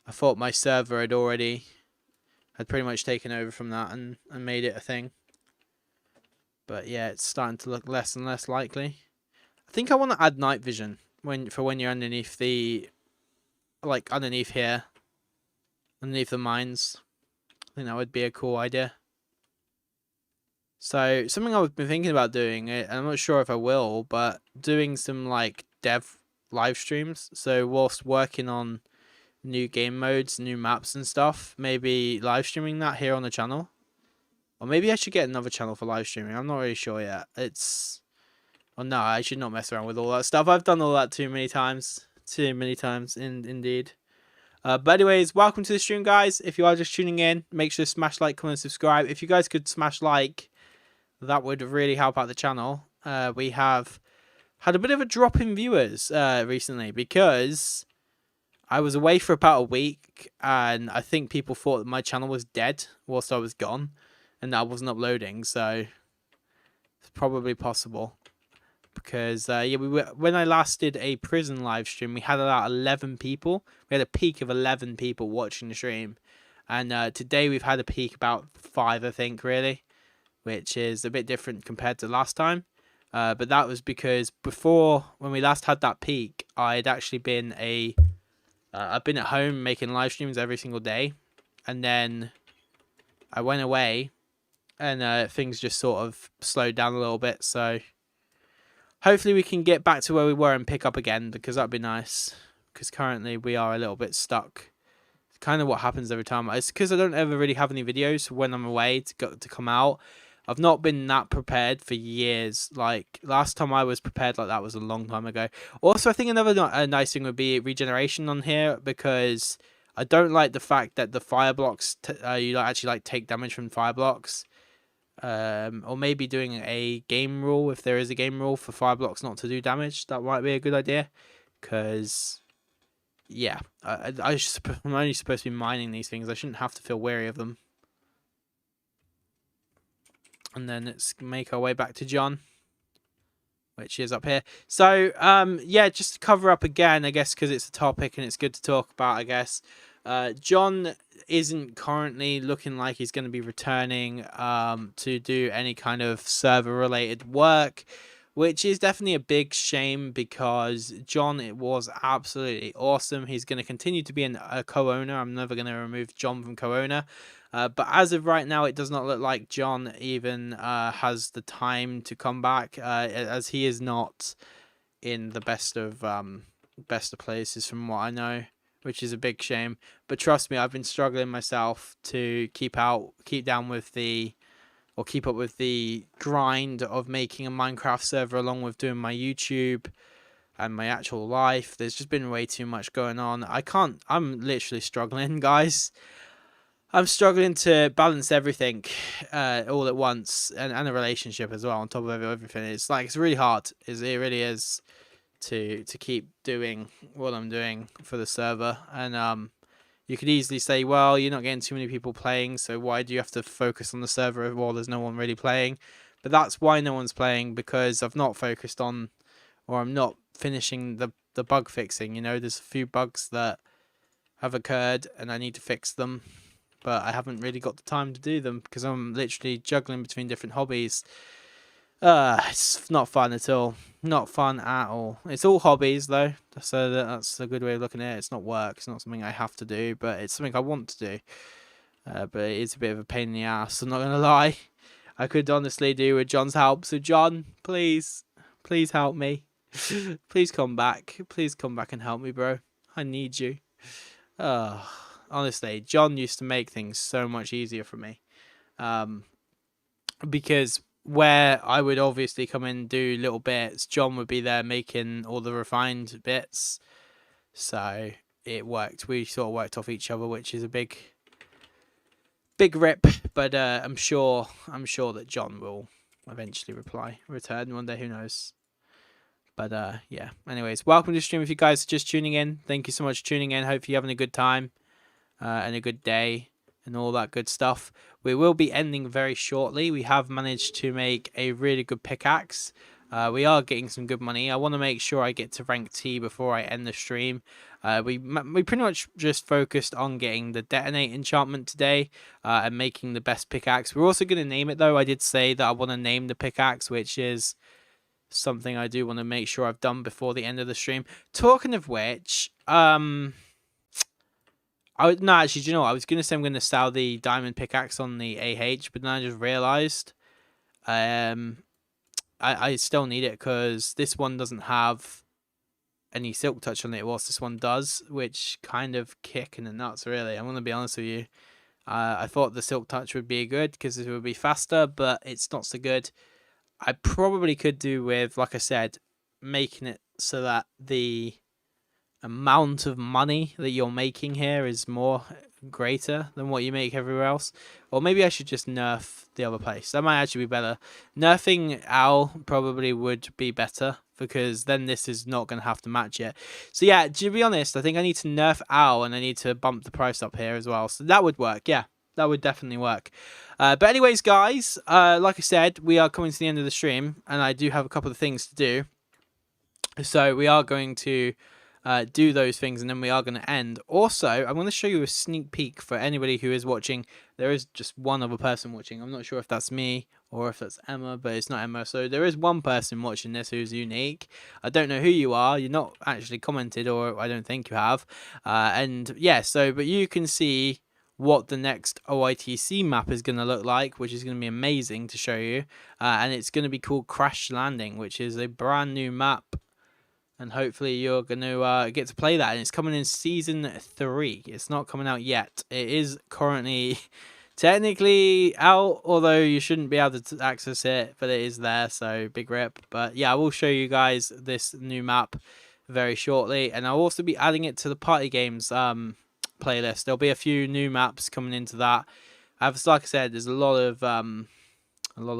I thought my server had pretty much taken over from that and made it a thing. But yeah, it's starting to look less and less likely. I think I want to add night vision when you're underneath the, like underneath here, underneath the mines. I think that would be a cool idea. So something I've been thinking about doing, and I'm not sure if I will, but doing some like dev live streams. So whilst working on new game modes, new maps and stuff, maybe live streaming that here on the channel. Or maybe I should get another channel for live streaming. I'm not really sure yet. Well, no, I should not mess around with all that stuff. I've done all that too many times. Indeed. But anyways, welcome to the stream, guys. If you are just tuning in, make sure to smash like, comment, and subscribe. If you guys could smash like, that would really help out the channel. We have had a bit of a drop in viewers recently because I was away for about a week, and I think people thought that my channel was dead whilst I was gone, and that I wasn't uploading. So it's probably possible. Because yeah, when I last did a prison live stream, we had about 11 people. We had a peak of 11 people watching the stream, and today we've had a peak about 5, I think, really, which is a bit different compared to last time. But that was because before, when we last had that peak, I'd actually been I've been at home making live streams every single day, and then I went away, and things just sort of slowed down a little bit. So hopefully we can get back to where we were and pick up again, because that'd be nice. Because currently we are a little bit stuck. It's kind of what happens every time. It's because I don't ever really have any videos when I'm away to come out. I've not been that prepared for years. Like, last time I was prepared like that was a long time ago. Also, I think another nice thing would be regeneration on here, because I don't like the fact that the fire blocks, you actually like take damage from fire blocks. Or maybe doing a game rule, if there is a game rule for fire blocks not to do damage. That might be a good idea, because yeah, I'm only supposed to be mining these things. I shouldn't have to feel wary of them. And then let's make our way back to John, which is up here. So yeah, just to cover up again, I guess, because it's a topic and it's good to talk about, I guess. John isn't currently looking like he's going to be returning to do any kind of server related work, which is definitely a big shame, because John, it was absolutely awesome. He's going to continue to be a co-owner. I'm never going to remove John from co-owner. But as of right now, it does not look like John even has the time to come back, as he is not in the best of places from what I know, which is a big shame. But trust me, I've been struggling myself to keep up with the grind of making a Minecraft server, along with doing my YouTube and my actual life. There's just been way too much going on. I'm literally struggling, guys. I'm struggling to balance everything all at once, and a relationship as well on top of everything. It's really hard. It really is to keep doing what I'm doing for the server. And you could easily say, well, you're not getting too many people playing, so why do you have to focus on the server while there's no one really playing? But that's why no one's playing, because I've not focused on, or I'm not finishing the bug fixing. You know, there's a few bugs that have occurred and I need to fix them, but I haven't really got the time to do them because I'm literally juggling between different hobbies. It's not fun at all. Not fun at all. It's all hobbies though, so that's a good way of looking at it. It's not work. It's not something I have to do, but it's something I want to do. But it is a bit of a pain in the ass, I'm not gonna lie. I could honestly do with John's help. So John, please help me. Please come back. Please come back and help me, bro. I need you. Honestly, John used to make things so much easier for me. Because where I would obviously come in and do little bits, John would be there making all the refined bits. So it worked. We sort of worked off each other, which is a big rip. But I'm sure that John will eventually return one day. Who knows? But yeah. Anyways, welcome to the stream. If you guys are just tuning in, thank you so much for tuning in. Hope you're having a good time and a good day and all that good stuff. We will be ending very shortly. We have managed to make a really good pickaxe. We are getting some good money. I want to make sure I get to rank T before I end the stream. We pretty much just focused on getting the detonate enchantment today and making the best pickaxe. We're also going to name it though. I did say that I want to name the pickaxe, which is something I do want to make sure I've done before the end of the stream. Talking of which, no, actually, do you know what? I was going to say I'm going to sell the diamond pickaxe on the AH, but then I just realized I still need it because this one doesn't have any silk touch on it, whilst this one does, which kind of kick in the nuts, really. I'm going to be honest with you. I thought the silk touch would be good because it would be faster, but it's not so good. I probably could do with, like I said, making it so that the amount of money that you're making here is greater than what you make everywhere else. Or maybe I should just nerf the other place. That might actually be better. Nerfing Owl probably would be better because then this is not going to have to match it. So yeah, to be honest, I think I need to nerf Owl and I need to bump the price up here as well. So that would work, yeah. That would definitely work. But anyways, guys, like I said, we are coming to the end of the stream and I do have a couple of things to do. So we are going to do those things and then we are going to end. Also, I'm going to show you a sneak peek for anybody who is watching. There is just one other person watching. I'm not sure if that's me or if that's Emma, but it's not Emma. So there is one person watching this who's unique. I don't know who you are. You're not actually commented, or I don't think you have. And yeah, but you can see what the next OITC map is going to look like, which is going to be amazing to show you. And it's going to be called Crash Landing, which is a brand new map. And hopefully you're going to get to play that. And it's coming in Season 3. It's not coming out yet. It is currently technically out, although you shouldn't be able to access it. But it is there, so big rip. But yeah, I will show you guys this new map very shortly. And I'll also be adding it to the party games playlist. There'll be a few new maps coming into that. Like I said, there's a lot of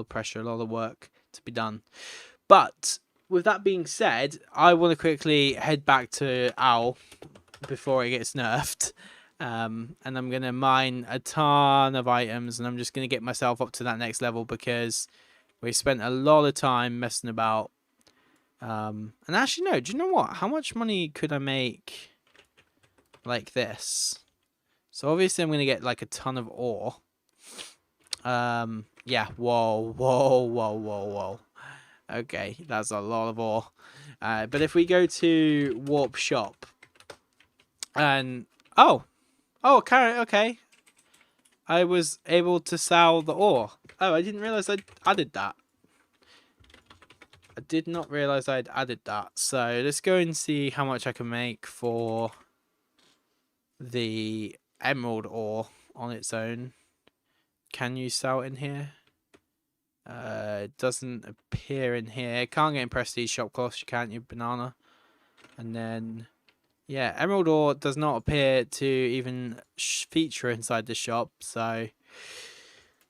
pressure, a lot of work to be done. But with that being said, I want to quickly head back to Owl before it gets nerfed. And I'm going to mine a ton of items and I'm just going to get myself up to that next level because we spent a lot of time messing about. And actually, no, do you know what? How much money could I make like this? So obviously I'm going to get like a ton of ore. Yeah, whoa. Okay, that's a lot of ore. But if we go to Warp Shop, and okay, I was able to sell the ore. Oh, I didn't realize I added that. I did not realize I'd added that. So let's go and see how much I can make for the emerald ore on its own. Can you sell it in here? It doesn't appear in here. Can't get in Prestige Shop Cost. You can't, you banana. And then, yeah, emerald ore does not appear to even feature inside the shop. So,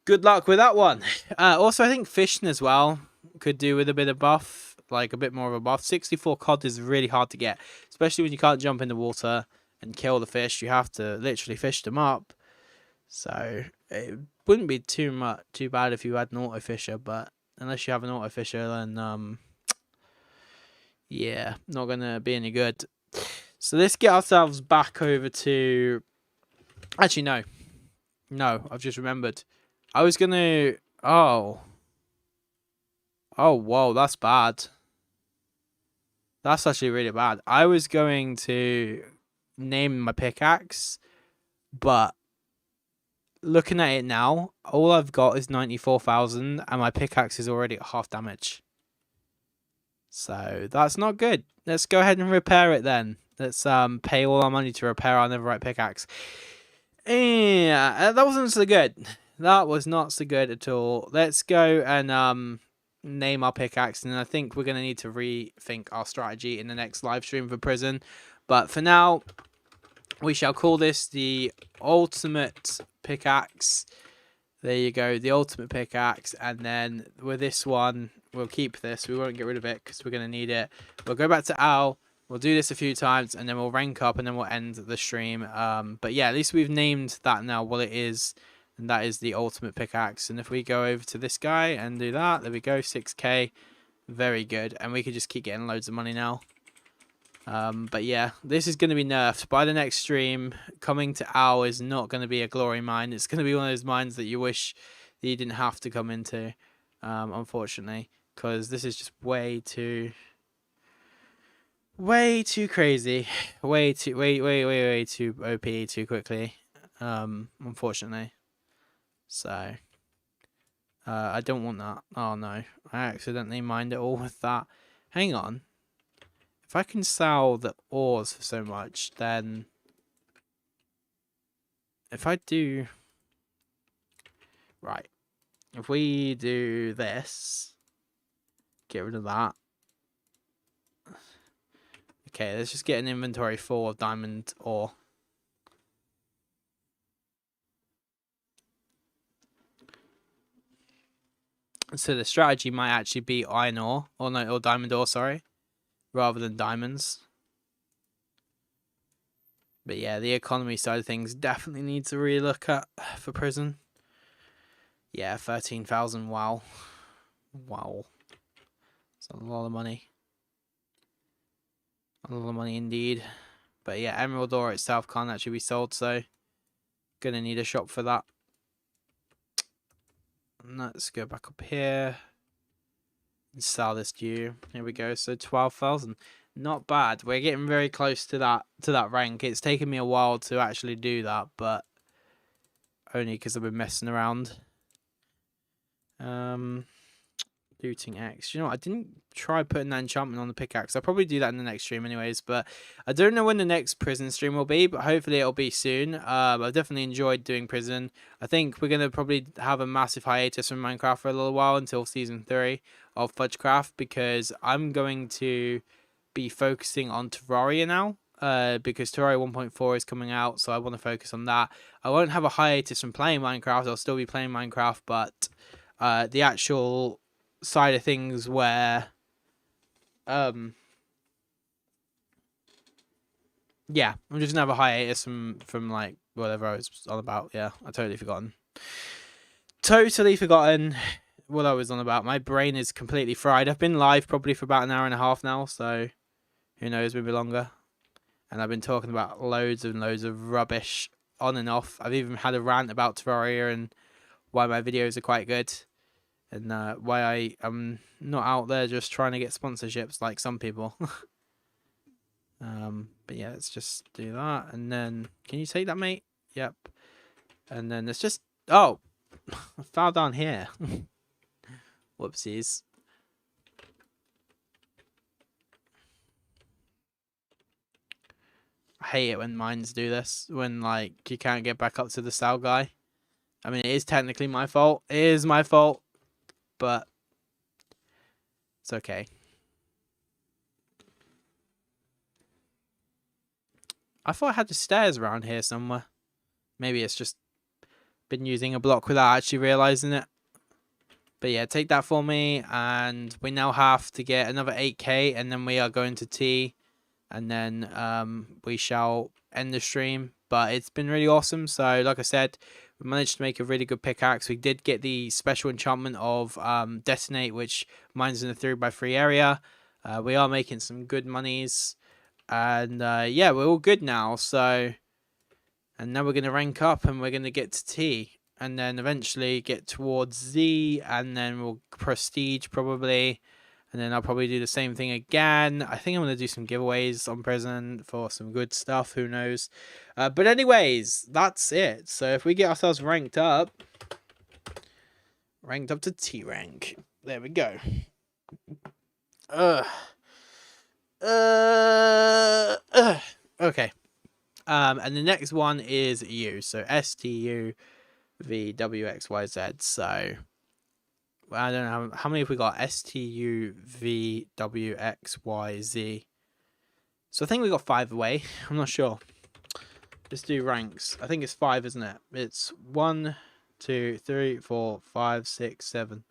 good luck with that one. Also, I think fishing as well could do with a bit of buff, like a bit more of a buff. 64 cod is really hard to get, especially when you can't jump in the water and kill the fish. You have to literally fish them up. So it wouldn't be too bad if you had an auto fisher, but unless you have an auto fisher, then yeah, not gonna be any good. So let's get ourselves back over to. Actually, no, I've just remembered. I was gonna. Oh, whoa, that's bad. That's actually really bad. I was going to name my pickaxe, but looking at it now, all I've got is 94,000 and my pickaxe is already at half damage. So that's not good. Let's go ahead and repair it then. Let's pay all our money to repair our netherite pickaxe. Yeah, that wasn't so good. That was not so good at all. Let's go and name our pickaxe, and I think we're going to need to rethink our strategy in the next live stream for prison. But for now, we shall call this the ultimate pickaxe. There you go, the ultimate pickaxe. And then with this one, we'll keep this. We won't get rid of it because we're going to need it. We'll go back to Owl. We'll do this a few times, and then we'll rank up, and then we'll end the stream. But yeah, at least we've named that now what it is. And that is the ultimate pickaxe. And if we go over to this guy and do that, there we go, 6k. Very good. And we could just keep getting loads of money now. But yeah, this is going to be nerfed. By the next stream, coming to Owl is not going to be a glory mine. It's going to be one of those mines that you wish that you didn't have to come into, unfortunately. Because this is just way too crazy. Way too OP too quickly, unfortunately. So, I don't want that. Oh no, I accidentally mined it all with that. Hang on. If I can sell the ores for so much, then if I do right, if we do this, get rid of that. Okay, let's just get an inventory full of diamond ore. So the strategy might actually be iron ore, or no, or diamond ore, sorry, rather than diamonds. But yeah, the economy side of things definitely needs to relook at for prison. Yeah, 13,000, wow. Wow. It's a lot of money. A lot of money indeed. But yeah, emerald ore itself can't actually be sold, so gonna need a shop for that. Let's go back up here and sell this to you. Here we go. So 12,000. Not bad. We're getting very close to that rank. It's taken me a while to actually do that, but only because I've been messing around. Looting X. You know what? I didn't try putting that enchantment on the pickaxe. I'll probably do that in the next stream anyways, but I don't know when the next prison stream will be, but hopefully it'll be soon. I've definitely enjoyed doing prison. I think we're going to probably have a massive hiatus from Minecraft for a little while until season 3 of FudgeCraft, because I'm going to be focusing on Terraria now. Because Terraria 1.4 is coming out, so I want to focus on that. I won't have a hiatus from playing Minecraft. I'll still be playing Minecraft, but the actual side of things where yeah, I'm just gonna have a hiatus from like whatever I was on about. Yeah, I totally forgotten what I was on about. My brain is completely fried. I've been live probably for about an hour and a half now, so who knows, maybe longer. And I've been talking about loads and loads of rubbish on and off. I've even had a rant about Terraria and why my videos are quite good. And why I am not out there just trying to get sponsorships like some people. But yeah, let's just do that. And then, can you take that, mate? Yep. And then let's just... Oh! I fell down here. Whoopsies. I hate it when mines do this. When, like, you can't get back up to the cell guy. I mean, it is technically my fault. It is my fault. But it's okay. I thought I had the stairs around here somewhere. Maybe it's just been using a block without actually realizing it. But yeah, take that for me. And we now have to get another 8k. And then we are going to tea. And then we shall end the stream. But it's been really awesome. So like I said, we managed to make a really good pickaxe. We did get the special enchantment of Detonate, which mines in the 3x3 area. We are making some good monies. And yeah, we're all good now. So, and now we're going to rank up and we're going to get to T. And then eventually get towards Z. And then we'll prestige probably. And then I'll probably do the same thing again. I think I'm going to do some giveaways on prison for some good stuff. Who knows? But anyways, that's it. So if we get ourselves ranked up to T rank. There we go. Okay. And the next one is U. So STU. VWXYZ. So I don't know how many have we got. STUVWXYZ. So I think we got 5 away. I'm not sure. Let's do ranks. I think it's 5, isn't it? It's 1, 2, 3, 4, 5, 6, 7.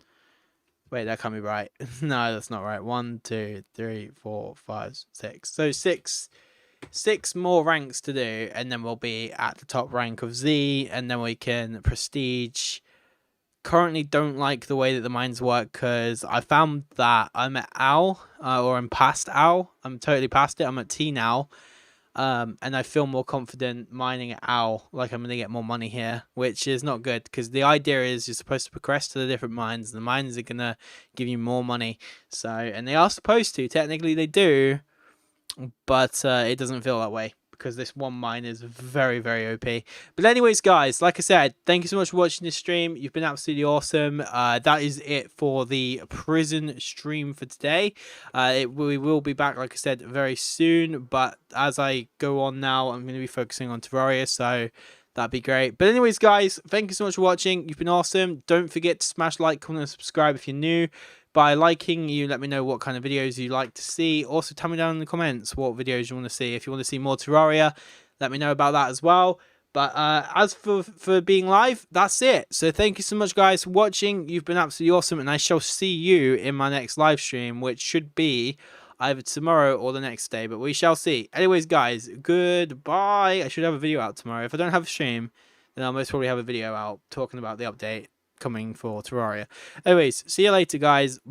Wait, that can't be right. No, that's not right. 1, 2, 3, 4, 5, 6. So 6 more ranks to do, and then we'll be at the top rank of Z, and then we can prestige. Currently don't like the way that the mines work, because I found that I'm at Owl, or I'm past Owl. I'm totally past it. I'm at T now. And I feel more confident mining at Owl, like I'm going to get more money here, which is not good, because the idea is you're supposed to progress to the different mines, and the mines are going to give you more money. So, and they are supposed to, technically they do, but it doesn't feel that way, because this one mine is very, very OP. But anyways, guys, like I said, thank you so much for watching this stream. You've been absolutely awesome. That is it for the prison stream for today. We will be back, like I said, very soon. But as I go on now, I'm going to be focusing on Terraria, so that'd be great. But anyways, guys, thank you so much for watching. You've been awesome. Don't forget to smash like, comment, and subscribe if you're new. By liking, you let me know what kind of videos you like to see. Also, tell me down in the comments what videos you want to see. If you want to see more Terraria, let me know about that as well. But as for being live, that's it. So thank you so much, guys, for watching. You've been absolutely awesome, and I shall see you in my next live stream, which should be either tomorrow or the next day, but we shall see. Anyways, guys, goodbye. I should have a video out tomorrow. If I don't have a stream, then I'll most probably have a video out talking about the update coming for Terraria. Anyways, see you later, guys.